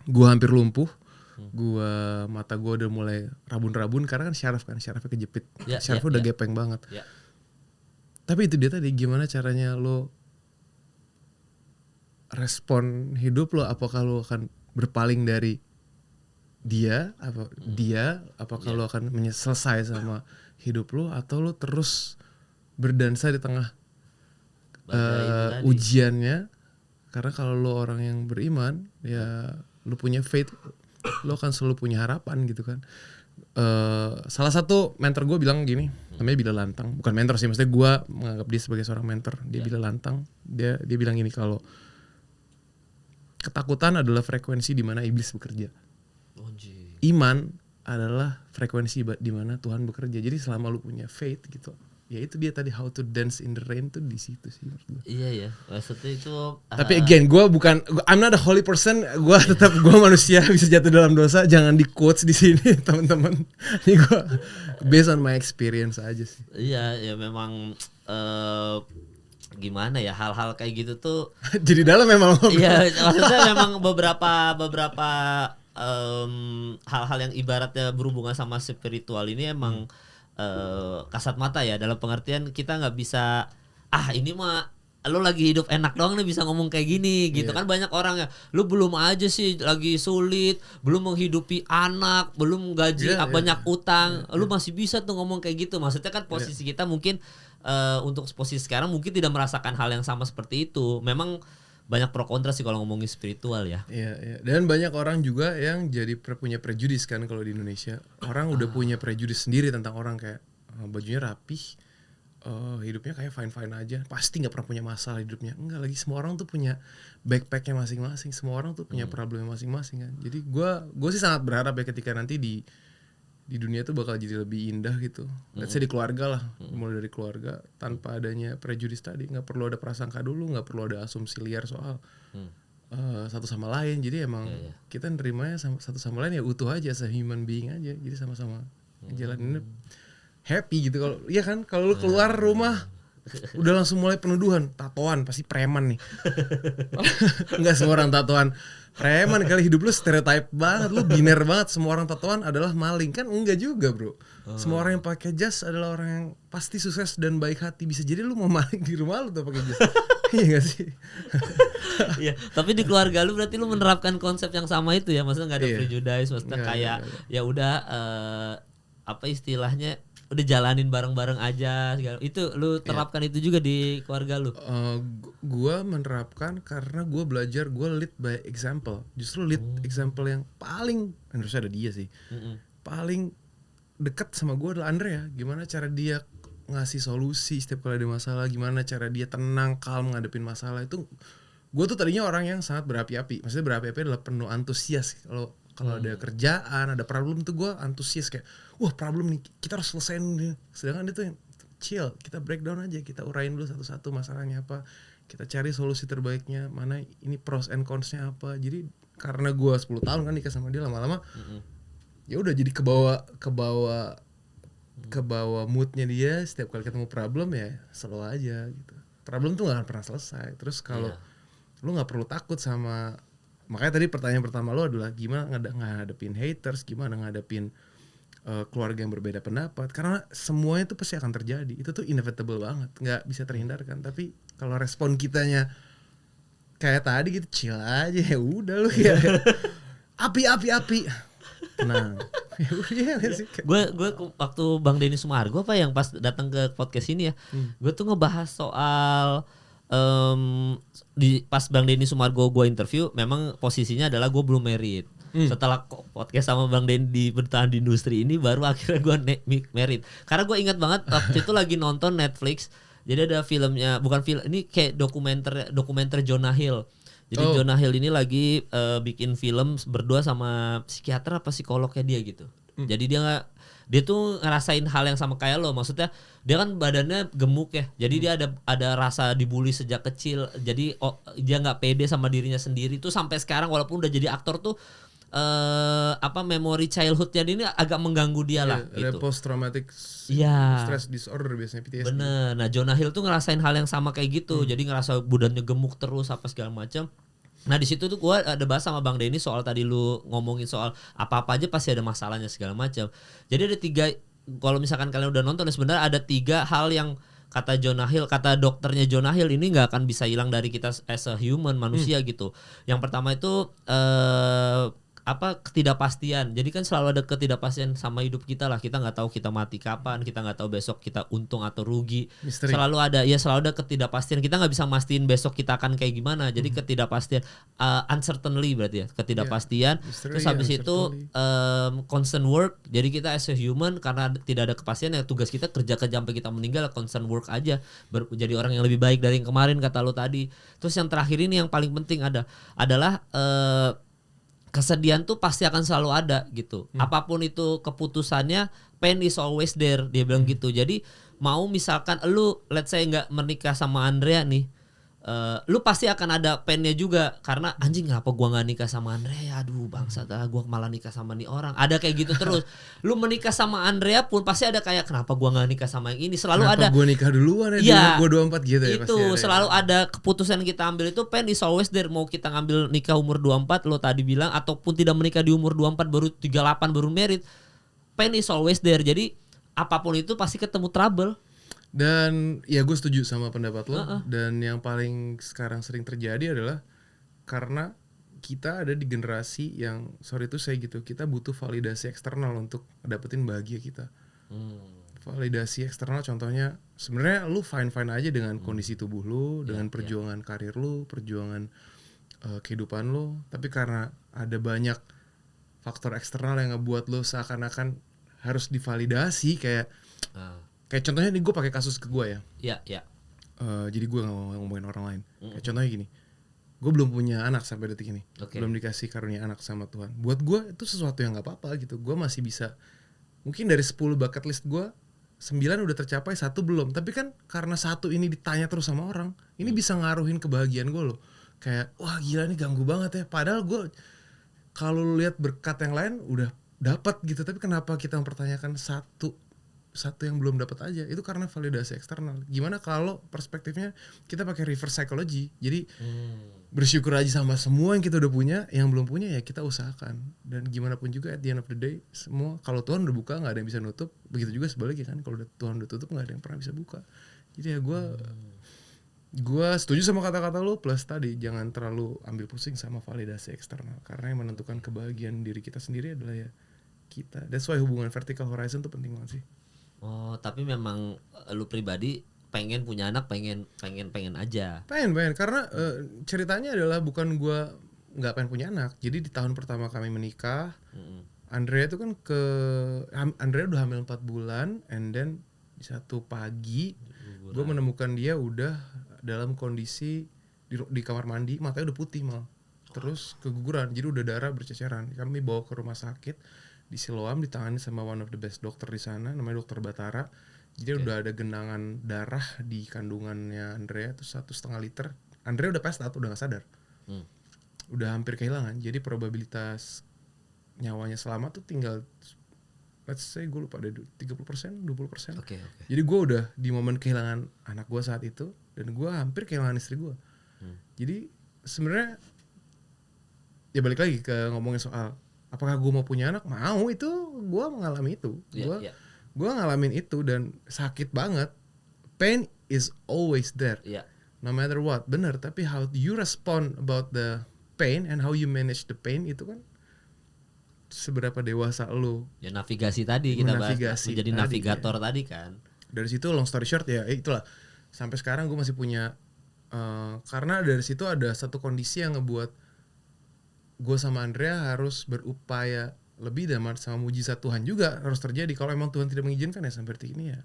Gue hampir lumpuh. Mata gue udah mulai rabun-rabun karena kan syarafnya kejepit. Syarafnya udah gepeng banget. Tapi itu dia tadi, gimana caranya lo respon hidup lo, apakah lo akan berpaling dari apakah lo akan selesai sama hidup lo, atau lo terus berdansa di tengah ujiannya. Karena kalau lo orang yang beriman ya lo punya faith, lo akan selalu punya harapan gitu kan. salah satu mentor gue bilang gini, namanya Bila Lantang, bukan mentor sih, maksudnya gue menganggap dia sebagai seorang mentor. Dia Bila Lantang, dia bilang gini, kalau ketakutan adalah frekuensi di mana iblis bekerja. Iman adalah frekuensi di mana Tuhan bekerja. Jadi selama lu punya faith gitu, ya itu dia tadi how to dance in the rain tuh di situ sih menurut gue. Iya ya, maksudnya itu. Tapi again, I'm not a holy person. Gue tetap manusia, bisa jatuh dalam dosa. Jangan di quotes di sini teman-teman. Ini gue based on my experience aja sih. Iya ya memang. Gimana ya, hal-hal kayak gitu tuh. Jadi dalam memang. Iya, maksudnya memang beberapa hal-hal yang ibaratnya berhubungan sama spiritual ini emang kasat mata ya, dalam pengertian kita nggak bisa ini mah lo lagi hidup enak doang nih bisa ngomong kayak gini gitu kan. Banyak orang ya, lu belum aja sih lagi sulit, belum menghidupi anak, belum gaji banyak utang, lu masih bisa tuh ngomong kayak gitu. Maksudnya kan posisi kita mungkin untuk posisi sekarang mungkin tidak merasakan hal yang sama seperti itu. Memang banyak pro kontra sih kalau ngomongin spiritual ya. Iya. Dan banyak orang juga yang jadi punya prejudis kan kalau di Indonesia. Orang udah punya prejudis sendiri tentang orang, kayak bajunya rapih, hidupnya kayak fine-fine aja, pasti nggak pernah punya masalah hidupnya. Enggak, lagi semua orang tuh punya backpacknya masing-masing. Semua orang tuh punya problemnya masing-masing kan. Jadi gue sih sangat berharap ya ketika nanti di dunia tuh bakal jadi lebih indah gitu. Let's say di keluarga lah, mulai dari keluarga tanpa adanya prejudis tadi, nggak perlu ada prasangka dulu, nggak perlu ada asumsi liar soal satu sama lain. Jadi emang kita nerimanya satu sama lain ya utuh aja, se-human being aja. Jadi sama-sama ngejalanin happy gitu. Kalau iya kan, kalau lu keluar rumah udah langsung mulai penuduhan, tatoan pasti preman nih. Enggak semua orang tatoan preman kali, hidup lu stereotype banget, lu biner banget, semua orang tatoan adalah maling. Kan enggak juga bro. Semua orang yang pakai jas adalah orang yang pasti sukses dan baik hati. Bisa jadi lu mau maling di rumah lu tuh pakai jas. Iya gak sih? Iya, tapi di keluarga lu berarti lu menerapkan konsep yang sama itu ya, maksudnya nggak ada prejudice, maksudnya kayak ya udah apa istilahnya, udah jalanin bareng-bareng aja segala. Itu lu terapkan itu juga di keluarga lu? Gua menerapkan karena gua belajar, gua lead by example. Justru lead example yang paling, harusnya ada dia sih, paling dekat sama gua adalah Andre ya. Gimana cara dia ngasih solusi setiap kali ada masalah, gimana cara dia tenang, calm ngadepin masalah. Itu gua tuh tadinya orang yang sangat berapi-api. Maksudnya berapi-api adalah penuh antusias. Kalau ada kerjaan, ada problem tuh gue antusias, kayak wah problem nih, kita harus selesaiin nih. Sedangkan dia tuh yang chill, kita breakdown aja, kita urain dulu satu-satu masalahnya apa, kita cari solusi terbaiknya, mana ini pros and cons-nya apa. Jadi karena gue 10 tahun kan nikah sama dia, lama-lama ya udah jadi kebawa moodnya dia. Setiap kali ketemu problem ya slow aja gitu. Problem tuh gak akan pernah selesai. Terus kalau lu gak perlu takut sama, makanya tadi pertanyaan pertama lo adalah gimana ngadepin haters, gimana ngadepin keluarga yang berbeda pendapat, karena semuanya itu pasti akan terjadi. Itu tuh inevitable banget, nggak bisa terhindarkan. Tapi kalau respon kitanya kayak tadi gitu, chill aja, ya udah lu ya api tenang. Gue waktu Bang Denny Sumargo apa yang pas datang ke podcast ini ya, gue tuh ngebahas soal pas Bang Denny Sumargo gue interview, memang posisinya adalah gue belum married. Setelah podcast sama Bang Denny di Bertahan di Industri ini, baru akhirnya gue married. Karena gue ingat banget waktu itu lagi nonton Netflix, jadi ada filmnya, bukan film, ini kayak dokumenter Jonah Hill. Jadi Jonah Hill ini lagi bikin film berdua sama psikiater apa psikolognya dia gitu. Jadi dia tuh ngerasain hal yang sama kayak lo. Maksudnya dia kan badannya gemuk ya, jadi dia ada rasa dibully sejak kecil. Jadi dia nggak pede sama dirinya sendiri tuh sampai sekarang, walaupun udah jadi aktor tuh memori childhoodnya dia ini agak mengganggu dia lah. Ada gitu. post traumatic stress disorder biasanya, PTSD. Bener. Nah Jonah Hill tuh ngerasain hal yang sama kayak gitu. Jadi ngerasa badannya gemuk terus apa segala macam. Nah di situ tuh gue ada bahas sama Bang Denny soal tadi lu ngomongin soal apa-apa aja pasti ada masalahnya segala macam. Jadi ada 3, kalau misalkan kalian udah nonton, sebenarnya ada 3 hal yang kata Jonah Hill, kata dokternya Jonah Hill ini nggak akan bisa hilang dari kita as a human, manusia gitu. Yang pertama itu ketidakpastian. Jadi kan selalu ada ketidakpastian sama hidup kita lah. Kita nggak tahu kita mati kapan, kita nggak tahu besok kita untung atau rugi. Misteri. Selalu ada ketidakpastian. Kita nggak bisa mastiin besok kita akan kayak gimana. Jadi ketidakpastian, uncertainty berarti ya, ketidakpastian. Misteri, Terus habis itu constant work. Jadi kita as a human karena tidak ada kepastian ya tugas kita kerja sampai kita meninggal, constant work aja. Jadi orang yang lebih baik dari yang kemarin kata lo tadi. Terus yang terakhir ini yang paling penting adalah kesedihan tuh pasti akan selalu ada gitu. Apapun itu keputusannya, pain is always there. Dia bilang gitu. Jadi mau misalkan lu let's say nggak menikah sama Andrea nih, lu pasti akan ada painnya juga karena anjing ngapa gua nggak nikah sama Andrea, aduh bangsat gua malah nikah sama nih orang, ada kayak gitu terus. Lu menikah sama Andrea pun pasti ada kayak kenapa gua nggak nikah sama yang ini, selalu kenapa ada gua nikah duluan ya, gua 24 gitu ya itu pasti selalu ada keputusan yang kita ambil itu pain is always there. Mau kita ngambil nikah umur 24 lo tadi bilang ataupun tidak menikah di umur 24 baru 38 baru married, pain is always there. Jadi apapun itu pasti ketemu trouble. Dan ya gue setuju sama pendapat lo. Dan yang paling sekarang sering terjadi adalah karena kita ada di generasi yang sorry itu saya gitu, kita butuh validasi eksternal untuk dapetin bahagia kita. Validasi eksternal contohnya sebenarnya lu fine aja dengan kondisi tubuh lu, dengan perjuangan karir lu, perjuangan kehidupan lu, tapi karena ada banyak faktor eksternal yang ngebuat lu seakan-akan harus divalidasi kayak contohnya nih gue pakai kasus ke gue ya. Jadi gue nggak mau ngomongin orang lain. Kayak contohnya gini, gue belum punya anak sampai detik ini, belum dikasih karunia anak sama Tuhan. Buat gue itu sesuatu yang nggak apa-apa gitu. Gue masih bisa, mungkin dari 10 bucket list gue 9 udah tercapai, 1 belum. Tapi kan karena 1 ini ditanya terus sama orang, ini bisa ngaruhin kebahagiaan gue loh. Kayak wah gila nih ganggu banget ya. Padahal gue kalau lihat berkat yang lain udah dapat gitu. Tapi kenapa kita mempertanyakan satu yang belum dapat aja? Itu karena validasi eksternal. Gimana kalau perspektifnya kita pakai reverse psychology. Jadi bersyukur aja sama semua yang kita udah punya. Yang belum punya ya kita usahakan. Dan gimana pun juga at the end of the day, semua kalau Tuhan udah buka nggak ada yang bisa nutup. Begitu juga sebaliknya kan, kalau Tuhan udah tutup nggak ada yang pernah bisa buka. Jadi ya gue setuju sama kata-kata lo, plus tadi jangan terlalu ambil pusing sama validasi eksternal, karena yang menentukan kebahagiaan diri kita sendiri adalah ya kita. That's why hubungan vertical horizon tuh penting banget sih. Oh, tapi memang lu pribadi pengen punya anak, pengen aja. Pengen karena ceritanya adalah bukan gua nggak pengen punya anak. Jadi di tahun pertama kami menikah, Andrea itu kan Andrea udah hamil 4 bulan, and then di satu pagi gua menemukan dia udah dalam kondisi di kamar mandi, matanya udah putih mal. Terus keguguran, jadi udah darah berceceran. Kami bawa ke rumah sakit di Siloam, ditangani sama one of the best dokter di sana, namanya dokter Batara. Jadi udah ada genangan darah di kandungannya Andrea tuh 1,5 liter. Andrea udah pesta tuh, udah gak sadar, udah hampir kehilangan. Jadi probabilitas nyawanya selamat tuh tinggal let's say gue lupa deh 30%, 20%. Jadi gue udah di momen kehilangan anak gue saat itu, dan gue hampir kehilangan istri gue. Jadi sebenarnya ya balik lagi ke ngomongin soal apakah gue mau punya anak? Mau, itu gue mengalami itu. Gue ngalamin itu dan sakit banget. Pain is always there, no matter what. Bener, tapi how you respond about the pain and how you manage the pain itu kan seberapa dewasa lo. Ya navigasi tadi kita bahas, menjadi navigator tadi kan. Dari situ long story short ya itulah. Sampai sekarang gue masih punya karena dari situ ada satu kondisi yang ngebuat gue sama Andrea harus berupaya lebih, dan sama mujizat Tuhan juga harus terjadi. Kalau emang Tuhan tidak mengizinkan ya sampai detik ini ya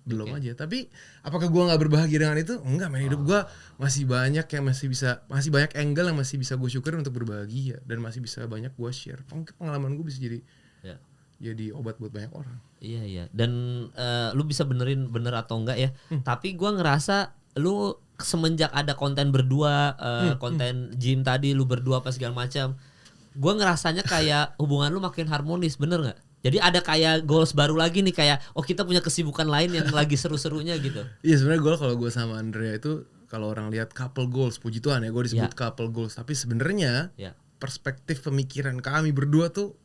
belum aja. Tapi apakah gue nggak berbahagia dengan itu? Enggak, men. Hidup gue masih banyak yang masih banyak angle yang masih bisa gue syukurin untuk berbahagia, dan masih bisa banyak gue share. Mungkin pengalaman gue bisa jadi obat buat banyak orang. Iya. Dan lu bisa bener atau enggak ya. Tapi gue ngerasa lu semenjak ada konten berdua, konten gym tadi lu berdua apa segala macam, gue ngerasanya kayak hubungan lu makin harmonis, bener nggak? Jadi ada kayak goals baru lagi nih, kayak kita punya kesibukan lain yang lagi seru-serunya gitu. Iya, sebenarnya kalau gue sama Andrea itu, kalau orang lihat couple goals, puji Tuhan ya gue disebut couple goals, tapi sebenarnya perspektif pemikiran kami berdua tuh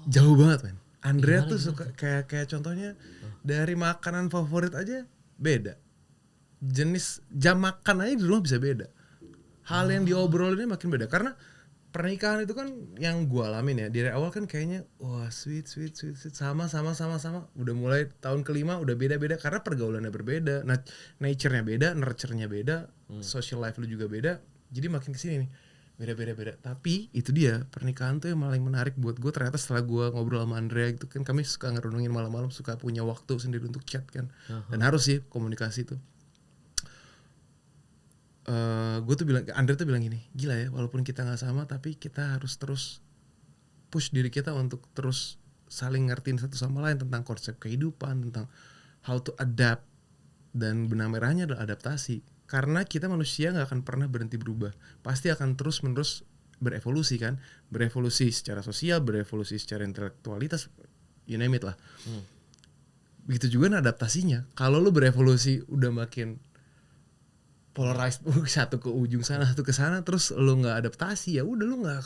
jauh banget, men. Andrea tuh suka kayak contohnya dari makanan favorit aja beda. Jenis jam makan aja di rumah bisa beda. Hal yang diobrolinnya makin beda. Karena pernikahan itu kan yang gue alamin ya dari awal kan kayaknya wah sweet sama udah mulai tahun kelima udah beda karena pergaulannya berbeda, nature-nya beda, nurture-nya beda, social life lu juga beda, jadi makin kesini nih beda. Tapi itu dia pernikahan tuh yang paling menarik buat gue ternyata setelah gue ngobrol sama Andrea gitu kan, kami suka ngerundungin malam-malam, suka punya waktu sendiri untuk chat kan, dan harus sih komunikasi tuh. Gue tuh bilang, Andre tuh bilang gini, gila ya walaupun kita nggak sama tapi kita harus terus push diri kita untuk terus saling ngertiin satu sama lain tentang konsep kehidupan, tentang how to adapt, dan benang merahnya adalah adaptasi. Karena kita manusia nggak akan pernah berhenti berubah, pasti akan terus menerus berevolusi kan, berevolusi secara sosial, berevolusi secara intelektualitas, you name it lah. Begitu juga adaptasinya. Kalau lu berevolusi udah makin polarized, satu ke ujung sana satu ke sana, terus lu nggak adaptasi, ya udah lu nggak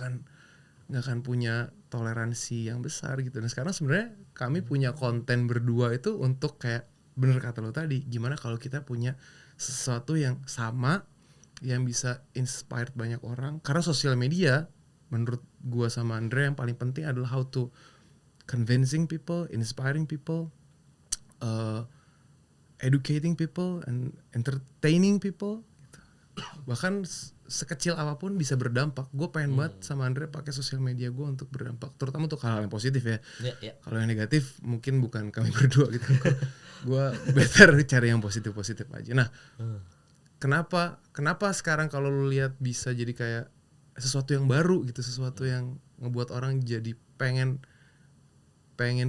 akan punya toleransi yang besar gitu. Nah sekarang sebenarnya kami punya konten berdua itu untuk kayak bener kata lu tadi, gimana kalau kita punya sesuatu yang sama yang bisa inspired banyak orang. Karena sosial media menurut gua sama Andre yang paling penting adalah how to convincing people, inspiring people, educating people and entertaining people gitu. Bahkan sekecil apapun bisa berdampak. Gue pengen banget sama Andre pakai sosial media gue untuk berdampak, terutama untuk hal-hal yang positif ya. Kalau yang negatif mungkin bukan kami berdua gitu. Gue better cari yang positif aja. Nah, kenapa sekarang kalau lu lihat bisa jadi kayak sesuatu yang baru gitu, sesuatu yang ngebuat orang jadi pengen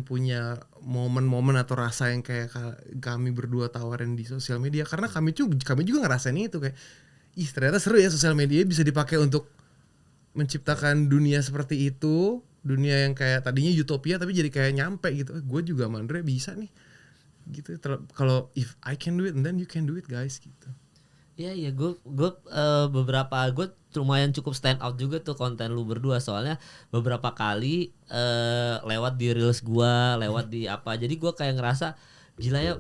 punya momen-momen atau rasa yang kayak kami berdua tawarin di sosial media, karena kami juga ngerasain itu kayak ternyata seru ya sosial media bisa dipakai untuk menciptakan dunia seperti itu, dunia yang kayak tadinya utopia tapi jadi kayak nyampe gitu. Gue juga sama Andre bisa nih gitu, kalau if I can do it and then you can do it guys gitu. Iya gue lumayan cukup stand out juga tuh konten lu berdua, soalnya beberapa kali lewat di reels gue, lewat di apa, jadi gue kayak ngerasa gila ya,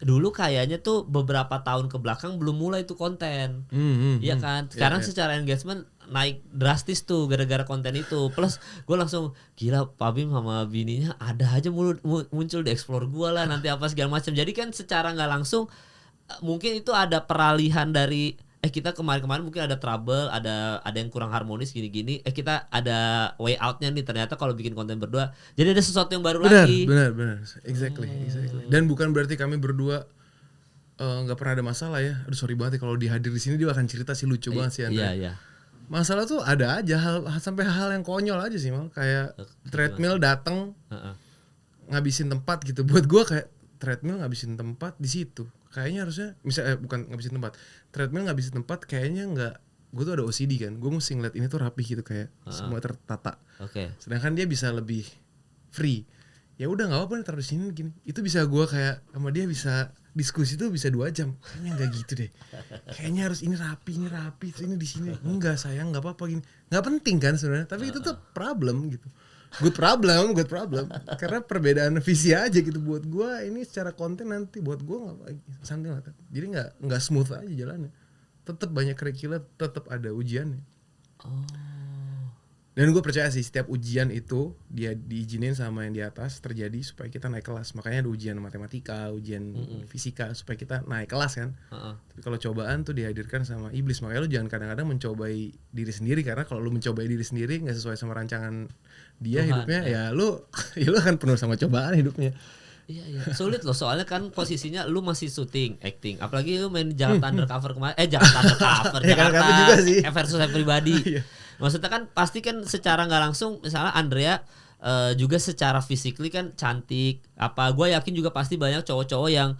dulu kayaknya tuh beberapa tahun ke belakang belum mulai tuh konten, iya kan, sekarang secara engagement naik drastis tuh gara-gara konten itu, plus gue langsung gila Pak Bim sama bininya ada aja muncul di explore gue lah nanti apa segala macam, jadi kan secara nggak langsung mungkin itu ada peralihan dari kita kemarin mungkin ada trouble, ada yang kurang harmonis gini-gini, kita ada way outnya nih ternyata kalau bikin konten berdua, jadi ada sesuatu yang baru lagi. Benar, exactly. Dan bukan berarti kami berdua nggak pernah ada masalah ya. Aduh sorry banget kalau dihadir di sini dia akan cerita sih, lucu banget sih Andre. Iya. Masalah tuh ada aja, sampai hal yang konyol aja sih mal, kayak treadmill datang ngabisin tempat gitu. Buat gue kayak treadmill ngabisin tempat di situ. Kayaknya harusnya bukan ngabisin tempat, treadmill ngabisin tempat kayaknya nggak. Gue tuh ada OCD kan, gue mesti ngeliat ini tuh rapi gitu kayak semua tertata. Sedangkan dia bisa lebih free. Ya udah nggak apa-apa nih taruh di sini gini. Itu bisa gue kayak sama dia bisa diskusi tuh bisa 2 jam. Kayaknya nggak gitu deh. Kayaknya harus ini rapi, terus ini di sini. Enggak sayang, nggak apa-apa gini. Nggak penting kan sebenarnya. Tapi itu tuh problem gitu. Good problem. Karena perbedaan visi aja gitu. Buat gue ini secara konten nanti buat gue nggak something like that. Jadi nggak smooth aja jalannya. Tetap banyak curriculum, tetap ada ujiannya. Dan gue percaya sih setiap ujian itu dia diizinin sama yang di atas terjadi supaya kita naik kelas. Makanya ada ujian matematika, ujian fisika supaya kita naik kelas kan. Tapi kalau cobaan tuh dihadirkan sama iblis. Makanya lu jangan kadang-kadang mencobai diri sendiri, karena kalau lu mencobai diri sendiri nggak sesuai sama rancangan dia Tuhan, hidupnya ya lu akan penuh sama cobaan hidupnya. Iya. Sulit loh, soalnya kan posisinya lu masih syuting, acting. Apalagi lu main Jakarta Undercover kemarin. Jakarta Undercover. Jakarta juga sih. Versus Everybody. Maksudnya kan pasti kan secara nggak langsung, misalnya Andrea juga secara physically kan cantik. Gue yakin juga pasti banyak cowok-cowok yang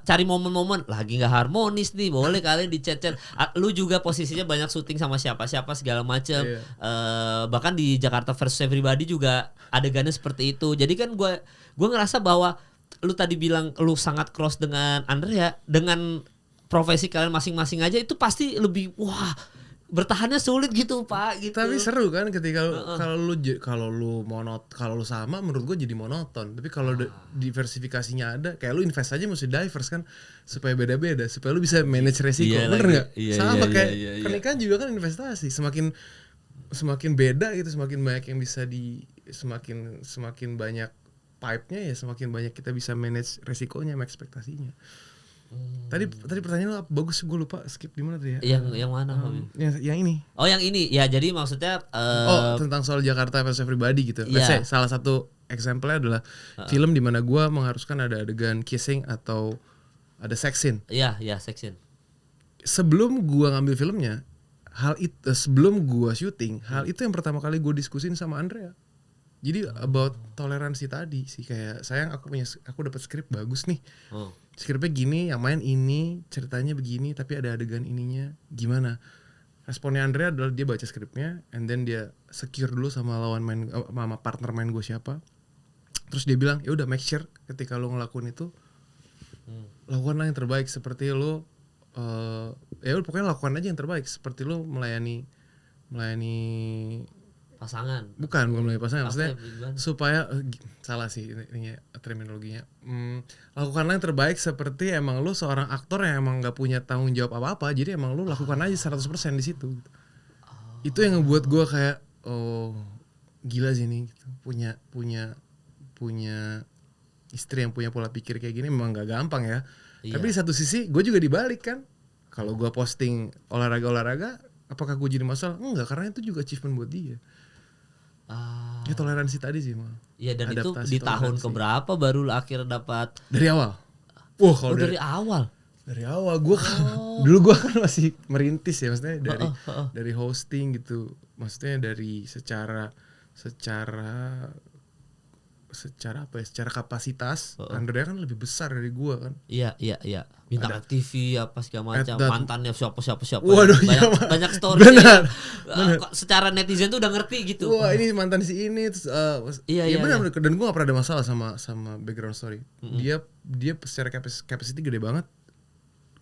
cari momen-momen lagi nggak harmonis nih, boleh kalian di chat. Lu juga posisinya banyak syuting sama siapa segala macem. Bahkan di Jakarta versus Everybody juga adegannya seperti itu. Jadi kan gue ngerasa bahwa lu tadi bilang lu sangat cross dengan Andrea, dengan profesi kalian masing-masing aja itu pasti lebih bertahannya sulit gitu Pak gitu. Tapi seru kan ketika kalau lu sama menurut gue jadi monoton. Tapi kalau diversifikasinya ada, kayak lu invest aja mesti diverse kan supaya beda-beda, supaya lu bisa manage resiko. Bener nggak? Sama kayak pernikahan juga kan investasi. Semakin semakin beda gitu, semakin banyak yang bisa semakin banyak pipe-nya ya, semakin banyak kita bisa manage resikonya sama ekspektasinya. Tadi pertanyaan lo bagus, gue lupa skip di mana tadi ya? Yang mana Fabi? Yang ini. Oh yang ini ya, jadi maksudnya tentang soal Jakarta versus Everybody gitu. Let's say salah satu example-nya adalah film di mana gue mengharuskan ada adegan kissing atau ada sex scene. Iya sex scene. Sebelum gue ngambil filmnya, sebelum gue syuting, hal itu yang pertama kali gue diskusin sama Andrea. Jadi about toleransi tadi sih, kayak sayang aku dapat skrip bagus nih. Skripnya gini, yang main ini, ceritanya begini, tapi ada adegan ininya, gimana? Responnya Andrea adalah dia baca skripnya, and then dia secure dulu sama sama partner main gue siapa. Terus dia bilang, ya udah make sure ketika lo ngelakuin itu, lakukanlah yang terbaik seperti lo, ya udah pokoknya lakukan aja yang terbaik seperti lo melayani pasangan. Bukan melayani pasangan, maksudnya supaya salah sih ini terminologinya. Lakukanlah yang terbaik seperti emang lo seorang aktor yang emang nggak punya tanggung jawab apa-apa, jadi emang lo lakukan aja 100% di situ. Gitu. Itu yang ngebuat gue kayak gila sih nih, gitu. punya istri yang punya pola pikir kayak gini memang nggak gampang ya. Iya. Tapi di satu sisi gue juga dibalik kan. Kalau gue posting olahraga, apakah gue jadi masalah? Enggak, karena itu juga achievement buat dia. Ya toleransi tadi sih mal. Iya, dan adaptasi itu di tahun keberapa baru akhirnya dapat? Dari awal. Kalau dari awal. Dari awal gue dulu gue kan masih merintis ya, maksudnya dari hosting gitu. Maksudnya dari secara apa ya, secara kapasitas Andrea kan lebih besar dari gue kan. Iya bintang TV apa segala macam, mantannya siapa. Waduh, banyak story. Benar. Secara netizen tuh udah ngerti gitu. Wah, ini mantan si ini terus benar. Dan gue gak pernah ada masalah sama background story. Dia secara capacity gede banget.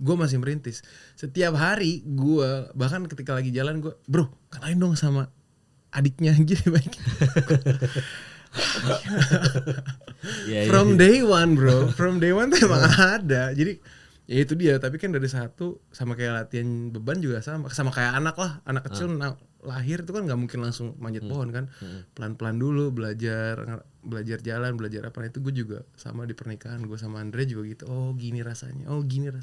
Gue masih merintis. Setiap hari gue, bahkan ketika lagi jalan gue, bro kenalin dong sama adiknya gitu baik. From day one bro, from day one tuh emang ada. Jadi ya itu dia, tapi kan dari satu sama kayak latihan beban juga sama kayak anak lah, anak kecil lahir itu kan nggak mungkin langsung manjat pohon kan, pelan-pelan dulu belajar jalan, belajar apa. Itu gue juga sama di pernikahan gue sama Andre juga gitu. Gini rasanya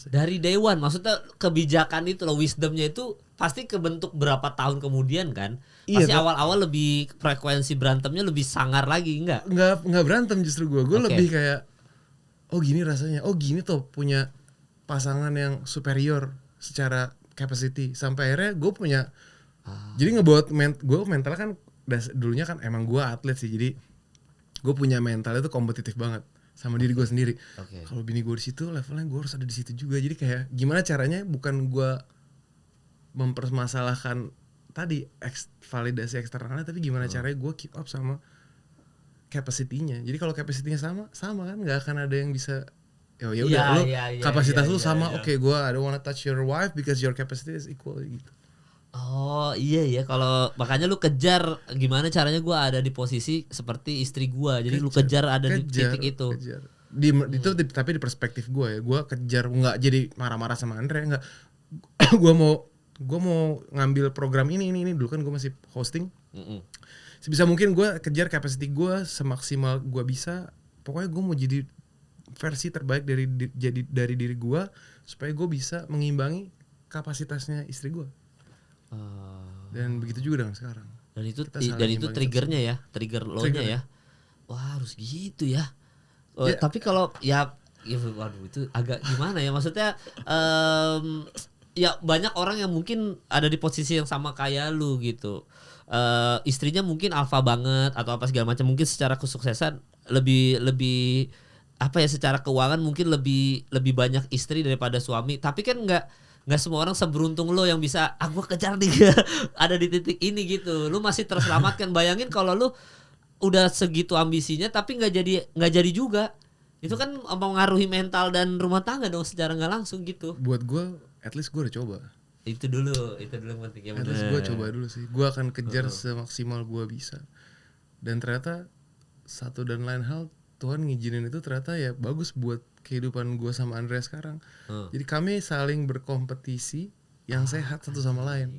dari day one. Maksudnya kebijakan itu loh, wisdomnya itu pasti kebentuk berapa tahun kemudian kan. Pasti awal-awal lebih frekuensi berantemnya lebih sangar lagi, enggak berantem justru gue lebih kayak gini rasanya, gini tuh punya pasangan yang superior secara capacity, sampai akhirnya gue punya jadi ngebuat gue mental kan dulunya kan emang gue atlet sih, jadi gue punya mental itu kompetitif banget sama diri gue sendiri. Kalau bini gue di situ, levelnya gue harus ada di situ juga. Jadi kayak gimana caranya, bukan gue mempermasalahkan tadi validasi eksternalnya, tapi gimana caranya gue keep up sama capacity-nya. Jadi kalau capacity-nya sama kan nggak akan ada yang bisa ya udah lo kapasitas lu sama. Oke, gue I don't wanna touch your wife because your capacity is equal gitu. Iya kalau makanya lu kejar gimana caranya gue ada di posisi seperti istri gue. Jadi lu kejar ada di titik itu. Itu tapi di perspektif gue ya, gue kejar, nggak jadi marah-marah sama Andre, nggak. gue mau ngambil program ini dulu kan gue masih hosting. Sebisa mungkin gue kejar capacity gue semaksimal gue bisa. Pokoknya gue mau jadi versi terbaik dari diri gue supaya gue bisa mengimbangi kapasitasnya istri gue. Dan begitu juga dengan sekarang. Dan itu triggernya ya, trigger lo-nya ya. Wah, harus gitu ya. Tapi kalau ya waduh itu agak gimana ya, maksudnya ya banyak orang yang mungkin ada di posisi yang sama kayak lu gitu. Istrinya mungkin alfa banget atau apa segala macam, mungkin secara kesuksesan lebih apa ya, secara keuangan mungkin lebih banyak istri daripada suami. Tapi kan nggak semua orang seberuntung lo yang bisa gue kejar dia ada di titik ini gitu. Lu masih terselamatkan. Bayangin kalau lu udah segitu ambisinya tapi nggak jadi juga. Itu kan mempengaruhi mental dan rumah tangga dong secara nggak langsung gitu. Buat gue, at least gue udah coba. Itu dulu yang penting ya. At least gue coba dulu sih. Gue akan kejar semaksimal gue bisa. Dan ternyata satu dan lain hal, Tuhan ngizinin itu ternyata ya bagus buat kehidupan gue sama Andrea sekarang. Jadi kami saling berkompetisi yang sehat satu sama lain.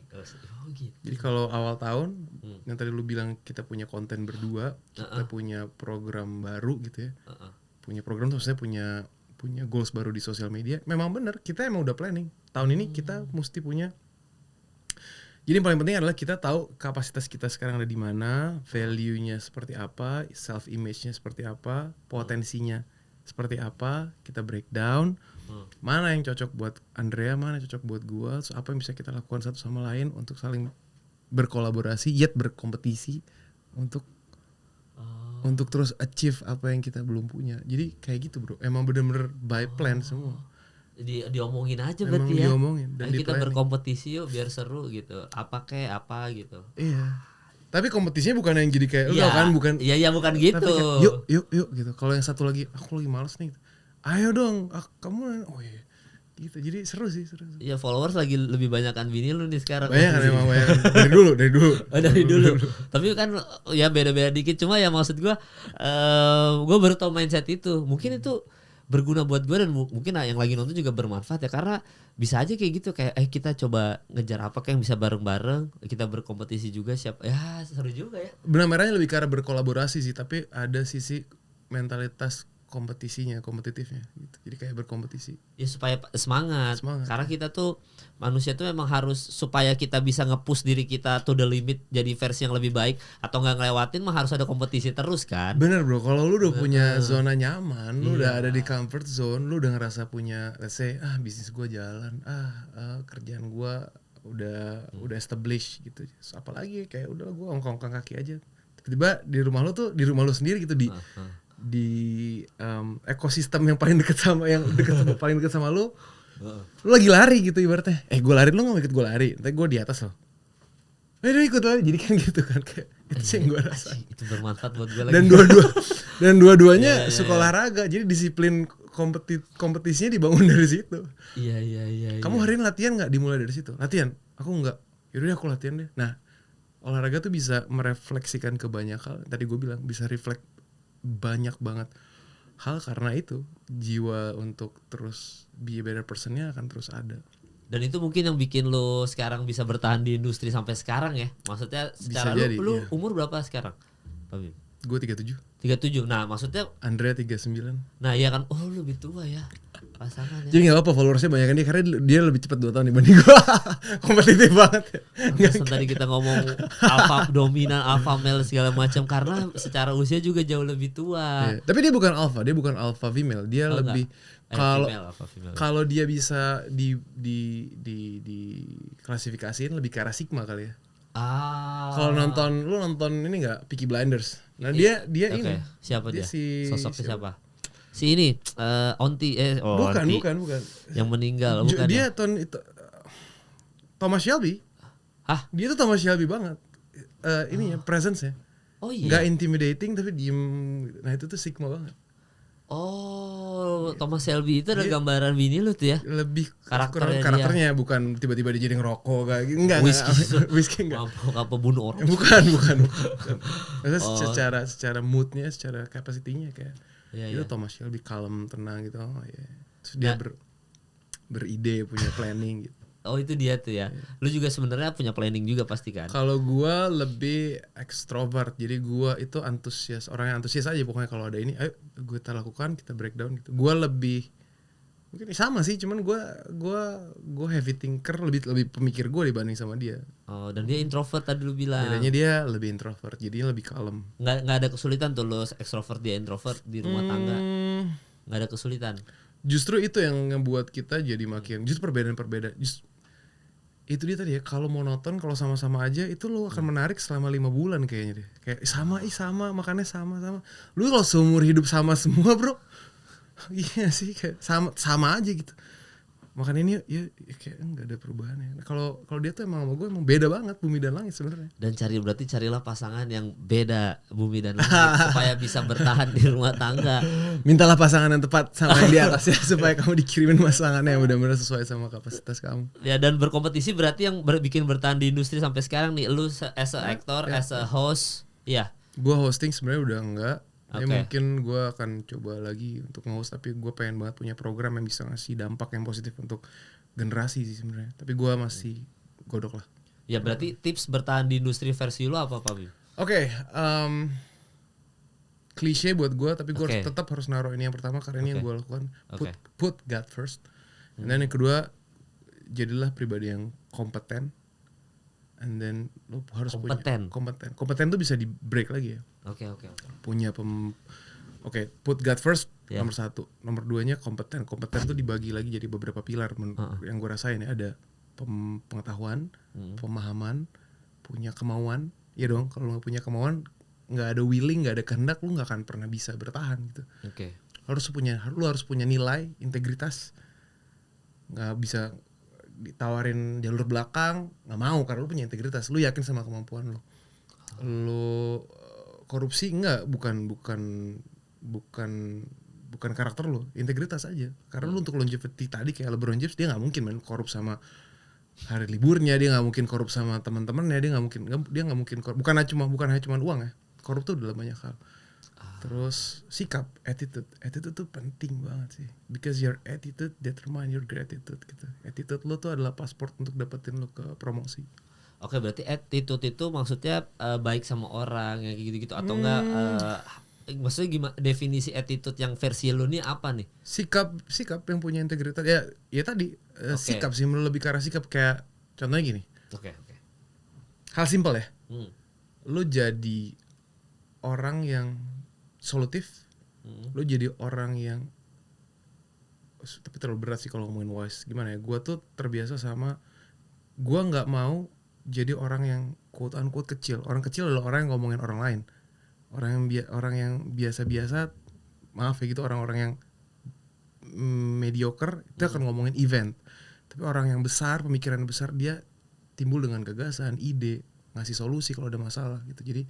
Gitu. Jadi kalau awal tahun yang tadi lu bilang kita punya konten berdua, kita punya program baru gitu ya. Punya program tuh maksudnya punya goals baru di sosial media. Memang benar, kita emang udah planning. Tahun ini kita mesti punya. Jadi yang paling penting adalah kita tahu kapasitas kita sekarang ada di mana, value-nya seperti apa, self image-nya seperti apa, potensinya seperti apa, kita breakdown. Mana yang cocok buat Andrea, mana yang cocok buat gua, so, apa yang bisa kita lakukan satu sama lain untuk saling berkolaborasi yet berkompetisi untuk terus achieve apa yang kita belum punya. Jadi kayak gitu bro, emang bener-bener by plan semua. Diomongin aja Emang berarti ya. diomongin dan kita planning. berkompetisi yuk biar seru gitu. Apa gitu. Iya. Tapi kompetisinya bukan yang jadi kayak Iya kan bukan. Iya bukan gitu. Tapi kayak, yuk gitu. Kalau yang satu lagi aku lagi malas nih. Ayo dong, kamu iya. Gitu. Jadi seru sih. Iya, followers lagi lebih banyak kan bini lu nih sekarang. Banyak kan emang banyak. Dari dulu. Dari dulu. Tapi kan ya beda-beda dikit, cuma ya maksud gua baru tau mindset itu. Mungkin itu berguna buat gue dan mungkin yang lagi nonton juga bermanfaat ya, karena bisa aja kayak gitu, kayak kita coba ngejar apa kayak yang bisa bareng-bareng, kita berkompetisi juga siapa ya, seru juga ya. Benang merahnya lebih ke arah berkolaborasi sih, tapi ada sisi mentalitas kompetitifnya gitu. Jadi kayak berkompetisi. Ya supaya semangat. Karena kita tuh manusia tuh memang harus, supaya kita bisa nge-push diri kita to the limit jadi versi yang lebih baik atau enggak ngelewatin mah harus ada kompetisi terus kan. Bener bro, kalau lu udah punya zona nyaman, lu udah ada di comfort zone, lu udah ngerasa punya, let's say bisnis gua jalan, kerjaan gua udah established gitu. So, apalagi kayak udah gua ongkong-ongkong kaki aja. Tiba-tiba di rumah lu sendiri gitu di ekosistem yang paling dekat sama lu lagi lari gitu ibaratnya. Gue lari, lu nggak ikut gue lari, tapi gue di atas lo. Dia ikut lari, jadi kan gitu kan, kayak itu sih yang gue rasa. Itu bermanfaat buat gue lagi. Dan dua-duanya suka olahraga, jadi disiplin kompetisinya dibangun dari situ. Iya. Kamu hari ini latihan nggak? Dimulai dari situ. Latihan, aku nggak. Yaudah aku latihan deh. Nah, olahraga tuh bisa merefleksikan ke banyak hal. Tadi gue bilang bisa reflect banyak banget hal, karena itu jiwa untuk terus be a better personnya akan terus ada. Dan itu mungkin yang bikin lo sekarang bisa bertahan di industri sampai sekarang ya. Maksudnya secara lu umur berapa sekarang, Pak Bim? Gue 37. Nah maksudnya Andrea 39. Nah iya kan, lu lebih tua ya pasangannya. Jadi gak apa-apa followersnya banyak kan dia, karena dia lebih cepat 2 tahun dibanding gue. Kompetitif banget ya. Tadi kita ngomong alpha dominan, alpha male segala macam, karena secara usia juga jauh lebih tua. Tapi dia bukan alpha female. Dia lebih kalau dia bisa di klasifikasiin lebih ke arah sigma kali ya. Kalau lu nonton ini nggak, Peaky Blinders. Nah dia ini siapa dia? Sosoknya siapa? Si ini bukan. Yang meninggal bukan. Dia Thomas Shelby. Dia tuh Thomas Shelby banget. Ininya presence-nya. Oh iya. Nggak intimidating tapi diem. Nah itu tuh sigma banget. Thomas Shelby itu ada gambaran bini lu tuh ya? Lebih karakternya bukan tiba-tiba dia jadi ngerokok kayak gitu. Enggak. Whisky enggak. Apa bunuh orang. Bukan. Maksudnya secara moodnya, secara capacity-nya kayak itu Thomas Shelby kalem, tenang gitu. Terus dia beride, punya planning gitu. Itu dia tuh ya. Lu juga sebenarnya punya planning juga pasti kan? Kalau gua lebih ekstrovert, jadi gua itu antusias, orang yang antusias aja pokoknya. Kalau ada ini, ayo kita lakukan, kita breakdown gitu. Gua lebih mungkin sama sih, cuman gua heavy thinker, lebih pemikir gua dibanding sama dia. Dan dia introvert tadi lu bilang. Bedanya dia lebih introvert, jadi lebih kalem. Nggak ada kesulitan tuh lo ekstrovert dia introvert di rumah tangga? Nggak ada kesulitan. Justru itu yang ngebuat kita jadi makin perbedaan. Itu dia tadi ya, kalau monoton, kalau sama-sama aja itu lo akan menarik selama 5 bulan kayaknya deh. Kayak sama, makannya sama. Lu kalau seumur hidup sama semua bro, iya sih kayak sama aja gitu. Makan ini ya kayak enggak ada perubahannya. Nah, kalau dia tuh emang sama gue emang beda banget, bumi dan langit sebenarnya. Dan carilah pasangan yang beda bumi dan langit supaya bisa bertahan di rumah tangga. Mintalah pasangan yang tepat sama yang di atas ya, supaya kamu dikirimin pasangannya yang benar-benar sesuai sama kapasitas kamu. Ya, dan berkompetisi berarti yang bikin bertahan di industri sampai sekarang nih, lu as a actor, as a host, ya. Gua hosting sebenarnya udah enggak. Ya mungkin gue akan coba lagi untuk nge-host, tapi gue pengen banget punya program yang bisa ngasih dampak yang positif untuk generasi sih sebenarnya. Tapi gue masih godok lah. Ya berarti tips bertahan di industri versi lu apa Pak Bim? Oke, klise buat gue, tapi gue tetap harus naruh ini yang pertama karena ini yang gue lakukan. Put God first. Dan yang kedua, jadilah pribadi yang kompeten. And then lu harus punya kompeten. Kompeten tuh bisa di break lagi ya. Oke. Punya put God first nomor 1. Nomor 2-nya kompeten. Kompeten tuh dibagi lagi jadi beberapa pilar yang gue rasain ya. Ada pengetahuan, pemahaman, punya kemauan. Ya dong, kalau lu gak punya kemauan, gak ada willing, gak ada kehendak, lu gak akan pernah bisa bertahan gitu. Lu harus punya nilai, integritas. Gak bisa ditawarin jalur belakang, nggak mau karena lu punya integritas, lu yakin sama kemampuan lu. Lu korupsi bukan karakter lu, integritas aja. Karena lu untuk longevity tadi kayak LeBron James, dia nggak mungkin main korup sama hari liburnya, dia nggak mungkin korup sama teman-temannya, dia nggak mungkin korup. Bukan hanya cuma uang ya, korup tuh dalam banyak hal. Terus sikap, attitude tuh penting banget sih, because your attitude determine your gratitude gitu. Attitude lo tuh adalah paspor untuk dapetin lo ke promosi. Oke, berarti attitude itu maksudnya baik sama orang yang gitu-gitu atau enggak? Maksudnya gimana definisi attitude yang versi lo nih apa nih? Sikap yang punya integritas ya tadi sikap sih, lebih ke arah sikap. Kayak contohnya gini. Oke. Hal simpel ya. Lo jadi orang yang solutif, lo jadi orang yang, tapi terlalu berat sih kalau ngomongin wise. Gimana ya? Gue tuh terbiasa sama, gue nggak mau jadi orang yang quote unquote kecil. Orang kecil adalah orang yang ngomongin orang lain. Orang yang biasa-biasa, maaf ya gitu, orang-orang yang mediocre itu akan ngomongin event. Tapi orang yang besar, pemikiran besar, dia timbul dengan gagasan, ide, ngasih solusi kalau ada masalah gitu. Jadi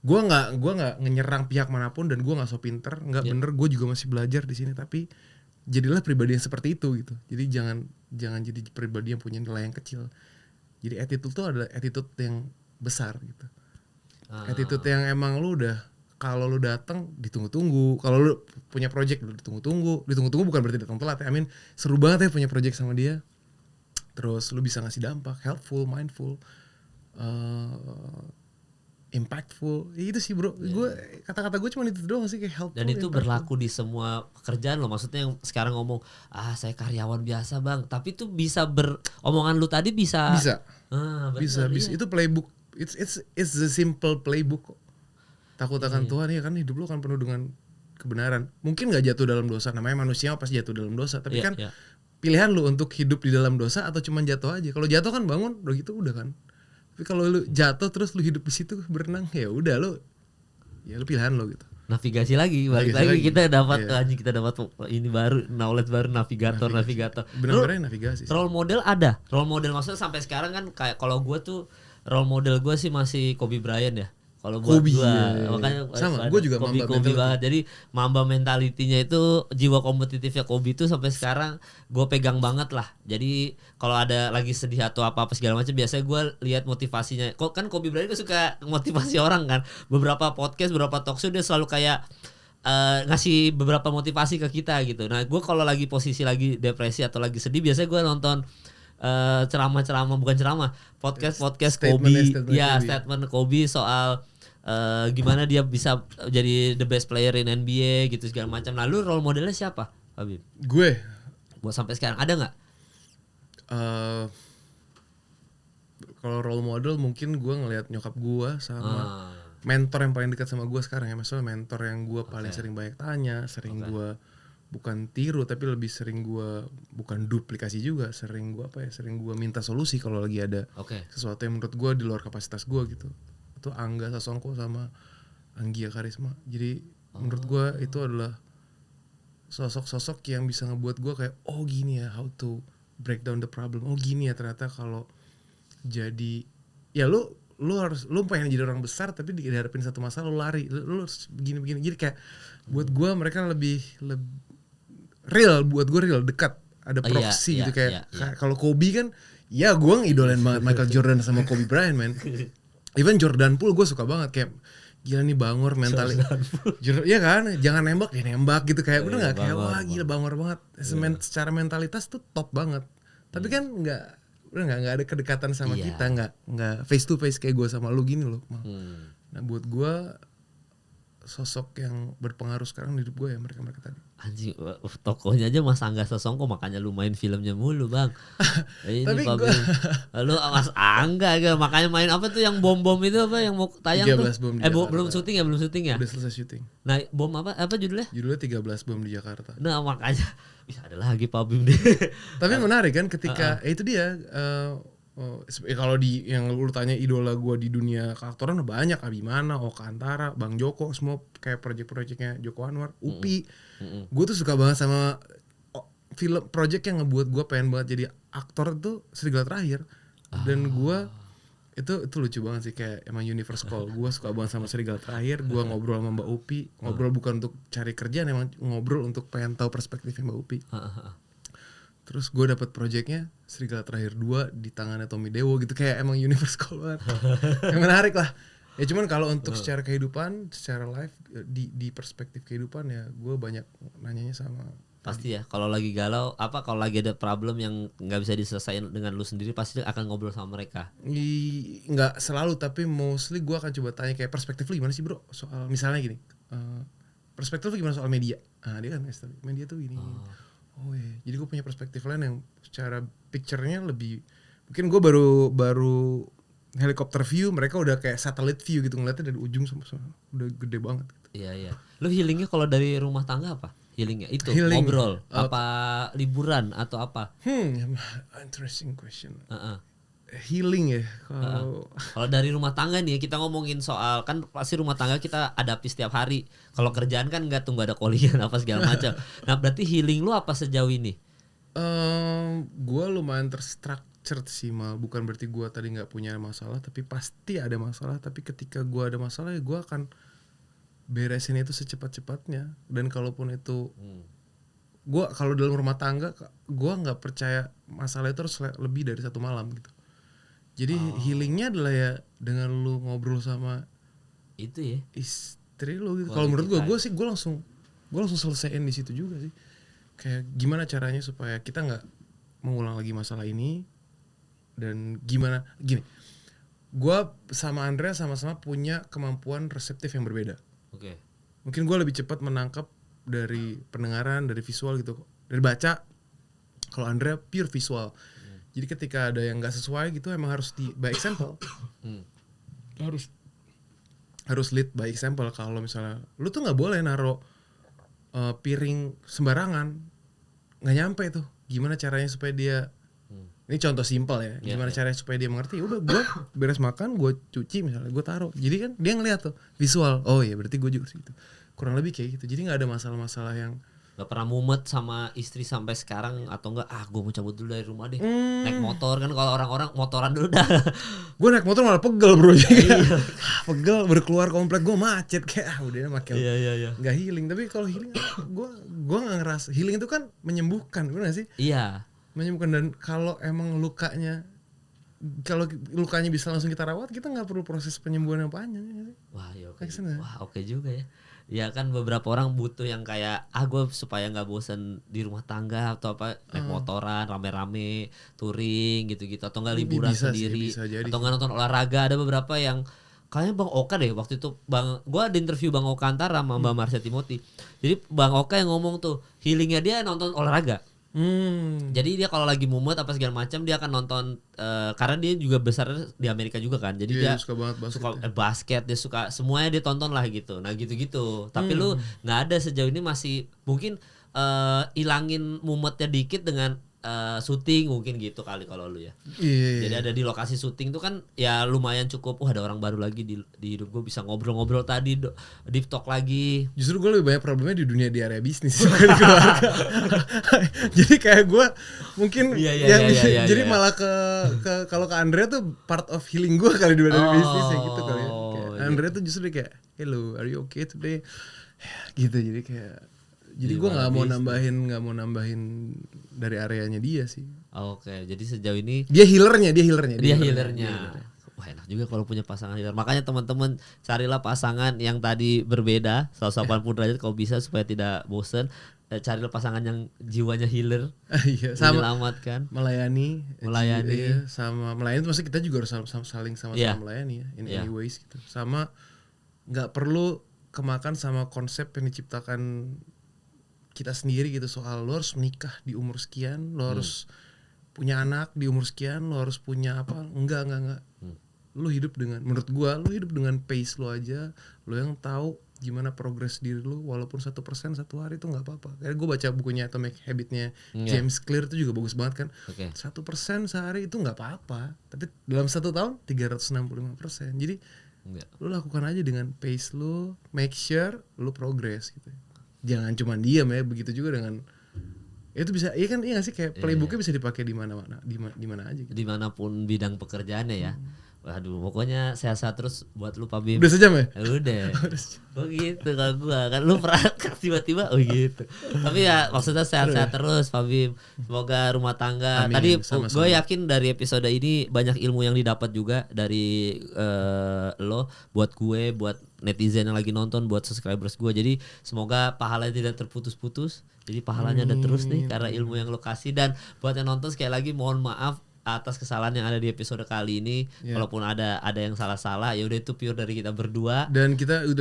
gue nggak nyerang pihak manapun, dan gue nggak so pinter, nggak bener, gue juga masih belajar di sini. Tapi jadilah pribadi yang seperti itu gitu. Jadi jangan jadi pribadi yang punya nilai yang kecil. Jadi attitude tuh adalah attitude yang besar gitu. Attitude yang emang lu udah, kalau lu datang ditunggu-tunggu, kalau lu punya project ditunggu-tunggu bukan berarti datang telat ya. I mean, seru banget ya punya project sama dia. Terus lu bisa ngasih dampak, helpful, mindful, impactful. Itu sih bro, kata-kata gue cuma itu doang sih, kayak helpful. Dan itu berlaku di semua pekerjaan lo. Maksudnya yang sekarang ngomong, saya karyawan biasa bang, tapi itu bisa omongan lu tadi bisa. Bisa. Itu playbook. It's the simple playbook kok. Takut akan Tuhan ya kan, hidup lu kan penuh dengan kebenaran. Mungkin nggak jatuh dalam dosa, namanya manusia pasti jatuh dalam dosa. Tapi pilihan lu untuk hidup di dalam dosa atau cuma jatuh aja. Kalau jatuh kan bangun, udah gitu udah kan. Tapi kalau lu jatuh terus lu hidup di situ berenang, ya udah lu pilihan lu gitu. Navigasi lagi, balik lagi kita dapat ini baru, knowledge baru, navigator. Benar-benar navigasi. Role model ada. Role model maksudnya sampai sekarang kan kayak kalau gue tuh role model gue sih masih Kobe Bryant ya. Kalau buat gue, makanya sama, gue juga Kobe banget. Jadi Mamba mentalitinya itu, jiwa kompetitifnya Kobe itu sampai sekarang gue pegang banget lah. Jadi kalau ada lagi sedih atau apa segala macam, biasanya gue lihat motivasinya. Kan Kobe Bryant kan suka motivasi orang kan. Beberapa podcast, beberapa talkshow dia selalu kayak ngasih beberapa motivasi ke kita gitu. Nah gue kalau lagi posisi lagi depresi atau lagi sedih, biasanya gue nonton podcast Kobe, statement Kobe soal gimana dia bisa jadi the best player in NBA gitu segala macam. Nah lu role modelnya siapa, Habib? Gue buat sampai sekarang ada nggak? Kalau role model mungkin gue ngelihat nyokap gue sama mentor yang paling dekat sama gue sekarang ya. Maksudnya mentor yang gue paling sering banyak tanya, sering gue bukan tiru tapi lebih sering gue bukan duplikasi juga, sering gue minta solusi kalau lagi ada sesuatu yang menurut gue di luar kapasitas gue gitu. Itu Angga Sasongko sama Anggia Karisma. Jadi menurut gue itu adalah sosok-sosok yang bisa ngebuat gue kayak gini ya how to break down the problem. Gini ya ternyata kalau jadi ya lu pengen jadi orang besar tapi dihadapin satu masalah lu lari, lu begini. Jadi kayak buat gue mereka lebih real, buat gue real, dekat, ada proxy gitu kayak kalau Kobe kan ya gue ngidolain banget Michael Jordan sama Kobe Bryant man. Even Jordan Poole gue suka banget, kayak gila nih Bangor mental. Iya kan, jangan nembak dia nembak gitu, kayak udah nggak kayak wah gila Bangor banget. Secara mentalitas tuh top banget. Tapi kan nggak ada kedekatan sama kita, nggak face to face kayak gue sama lu gini loh. Nah buat gue sosok yang berpengaruh sekarang di hidup gue ya mereka tadi. Anjing, tokohnya aja Mas Angga Sasongko, makanya lu main filmnya mulu bang. Ini Tapi lu Mas Angga makanya main apa tuh yang bom itu apa yang mau tayang 13 tuh? Bom Belum syuting ya? Udah selesai syuting. Nah bom apa judulnya? Judulnya 13 Bom di Jakarta. Nah makanya bisa ada lagi Pak Bim deh. Tapi menarik kan ketika itu dia. Kalau di yang lu tanya idola gue di dunia keaktoran banyak, Abimana, Oka Antara, Bang Joko, semua kayak project-projectnya Joko Anwar, Upi. Gue tuh suka banget sama film project yang ngebuat gue pengen banget jadi aktor itu Serigala Terakhir. Dan gue itu lucu banget sih, kayak emang universe call. Gue suka banget sama Serigala Terakhir. Gue ngobrol sama Mbak Upi, ngobrol bukan untuk cari kerjaan, emang ngobrol untuk pengen tahu perspektifnya Mbak Upi. Terus gue dapet projectnya Serigala Terakhir 2 di tangannya Tommy Dewo gitu, kayak emang universe call banget. Yang menarik lah. Ya cuman kalau untuk secara kehidupan, secara live di perspektif kehidupan ya gue banyak nanyanya sama. Pasti ya, kalau lagi galau kalau lagi ada problem yang nggak bisa diselesaikan dengan lu sendiri, pasti akan ngobrol sama mereka. Nggak selalu, tapi mostly gue akan coba tanya kayak perspektif lu gimana sih bro, soal misalnya gini, perspektif lu gimana soal media. Dia kan media tuh gini. Oh iya, jadi gue punya perspektif lain yang secara picture-nya lebih, mungkin gue baru helikopter view, mereka udah kayak satellite view gitu, ngeliatnya dari ujung sampai udah gede banget gitu. Iya. Lu healingnya kalau dari rumah tangga apa? Healingnya itu ngobrol, apa liburan atau apa? Interesting question. Healing ya kalau dari rumah tangga nih, kita ngomongin soal kan pasti rumah tangga kita hadapi setiap hari. Kalau kerjaan kan nggak tunggu ada callingan apa segala macam. Nah berarti healing lu apa sejauh ini? Gue lumayan terstructured sih, mal. Bukan berarti gue tadi nggak punya masalah, tapi pasti ada masalah. Tapi ketika gue ada masalah ya gue akan beresin itu secepat-cepatnya. Dan kalaupun itu gue, kalau dalam rumah tangga gue nggak percaya masalah itu harus lebih dari 1 malam gitu. Jadi healingnya adalah ya dengan lu ngobrol sama itu ya istri lu gitu. Kalau menurut gue langsung selesaiin di situ juga sih. Kayak gimana caranya supaya kita nggak mengulang lagi masalah ini, dan gimana gini. Gue sama Andrea sama-sama punya kemampuan reseptif yang berbeda. Oke. Mungkin gue lebih cepat menangkap dari pendengaran, dari visual gitu, dari baca. Kalau Andrea pure visual. Jadi ketika ada yang nggak sesuai gitu, emang harus by example. Harus lead by example. Kalau misalnya lu tuh nggak boleh naro piring sembarangan, nggak nyampe tuh. Gimana caranya supaya dia, ini contoh simpel ya. Gimana caranya supaya dia mengerti? Udah, gue beres makan, gue cuci misalnya, gue taruh. Jadi kan dia ngeliat tuh visual. Oh iya, berarti gue juga gitu. Kurang lebih kayak gitu. Jadi nggak ada masalah-masalah yang Gak pernah mumet sama istri sampai sekarang, atau enggak gue mau cabut dulu dari rumah deh. Naik motor kan, kalau orang-orang motoran dulu dah. Gue naik motor malah pegel bro. Pegel, berkeluar komplek gue macet kayak udah makin nggak healing. Tapi kalau healing gue nggak ngerasa healing itu kan menyembuhkan, benar sih? Iya, menyembuhkan. Dan kalau emang lukanya bisa langsung kita rawat, kita nggak perlu proses penyembuhan yang panjang. Wah oke juga ya. Ya kan beberapa orang butuh yang kayak gue supaya nggak bosan di rumah tangga atau apa, naik motoran rame-rame, touring gitu-gitu, atau nggak liburan sendiri, atau nggak nonton olahraga. Ada beberapa yang kayaknya Bang Oka deh waktu itu, gue ada interview Bang Oka Antara sama Mbak Marsha Timothy. Jadi Bang Oka yang ngomong tuh healingnya dia nonton olahraga. Jadi dia kalau lagi mumet apa segala macam, dia akan nonton, karena dia juga besar di Amerika juga kan. Jadi dia suka banget basket, dia suka semuanya, dia tonton lah gitu. Nah gitu-gitu. Tapi lu nggak ada sejauh ini, masih mungkin ilangin mumetnya dikit dengan syuting mungkin gitu kali kalau lu ya. Jadi ada di lokasi syuting tuh kan ya lumayan cukup. Ada orang baru lagi di hidup gue, bisa ngobrol-ngobrol tadi, deep talk lagi. Justru gue lebih banyak problemnya di dunia di area bisnis bukan di keluarga. Jadi kayak gue mungkin jadi malah ke kalau ke Andrea tuh part of healing gue kali di dunia bisnis ya gitu kali ya. Kayak Andrea tuh justru kayak hello, are you okay today? Gitu, jadi kayak gue nggak mau nambahin dari areanya dia sih. Oke, jadi sejauh ini dia healernya. Wah enak juga kalau punya pasangan healer. Makanya teman-teman carilah pasangan yang tadi berbeda 180 derajat kalau bisa, supaya tidak bosen. cari pasangan yang jiwanya healer, Iya, sama menyelamatkan, melayani. Melayani. Sama melayani itu maksudnya kita juga harus saling sama-sama Iya. melayani ya, in Iya. any ways gitu. Sama nggak perlu kemakan sama konsep yang diciptakan kita sendiri gitu, soal lo harus menikah di umur sekian, lo harus punya anak di umur sekian, lo harus punya apa. Enggak. Lo hidup dengan, menurut gua lo hidup dengan pace lo aja, lo yang tahu gimana progres diri lo, walaupun 1% satu hari itu nggak apa-apa. Kayak gue baca bukunya Atomic Habit-nya James Clear itu juga bagus banget kan. 1% sehari itu nggak apa-apa, tapi dalam 1 tahun 365%. Jadi lo lakukan aja dengan pace lo, make sure lo progress gitu. Jangan cuma diam ya, begitu juga dengan itu bisa, iya kan, iya gak sih, kayak playbooknya bisa dipakai di mana-mana, di mana aja gitu. Dimanapun bidang pekerjaannya ya. Waduh, pokoknya sehat-sehat terus buat lu Pak Bim. Udah sejam ya? Udah. Oh gitu kalau gua kan lu pernah tiba-tiba gitu. Tapi ya maksudnya sehat-sehat terus Pak Bim. Semoga rumah tangga. Amin, Tadi sama-sama. gue yakin dari episode ini banyak ilmu yang didapat juga dari lo, buat gue, buat netizen yang lagi nonton, buat subscribers gue. Jadi semoga pahalanya tidak terputus-putus. Jadi pahalanya ada terus nih karena ilmu yang lo kasih. Dan buat yang nonton sekali lagi mohon maaf atas kesalahan yang ada di episode kali ini. Walaupun ada yang salah-salah, ya udah itu pure dari kita berdua. Dan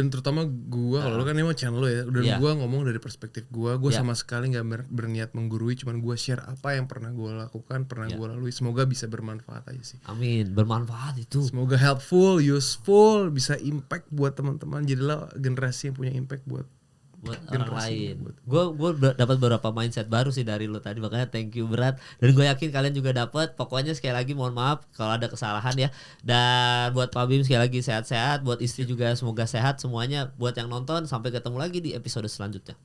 terutama gua, kalau lu kan emang channel lo ya, dan gua ngomong dari perspektif gua sama sekali nggak berniat menggurui, cuman gua share apa yang pernah gua lakukan, pernah gua lalui. Semoga bisa bermanfaat aja sih. Amin, bermanfaat itu. Semoga helpful, useful, bisa impact buat teman-teman. Jadilah generasi yang punya impact buat orang lain. Gue dapat beberapa mindset baru sih dari lu tadi, makanya thank you berat. Dan gue yakin kalian juga dapat. Pokoknya sekali lagi mohon maaf kalau ada kesalahan ya. Dan buat Pak Bim sekali lagi sehat-sehat, buat istri juga semoga sehat semuanya. Buat yang nonton, sampai ketemu lagi di episode selanjutnya.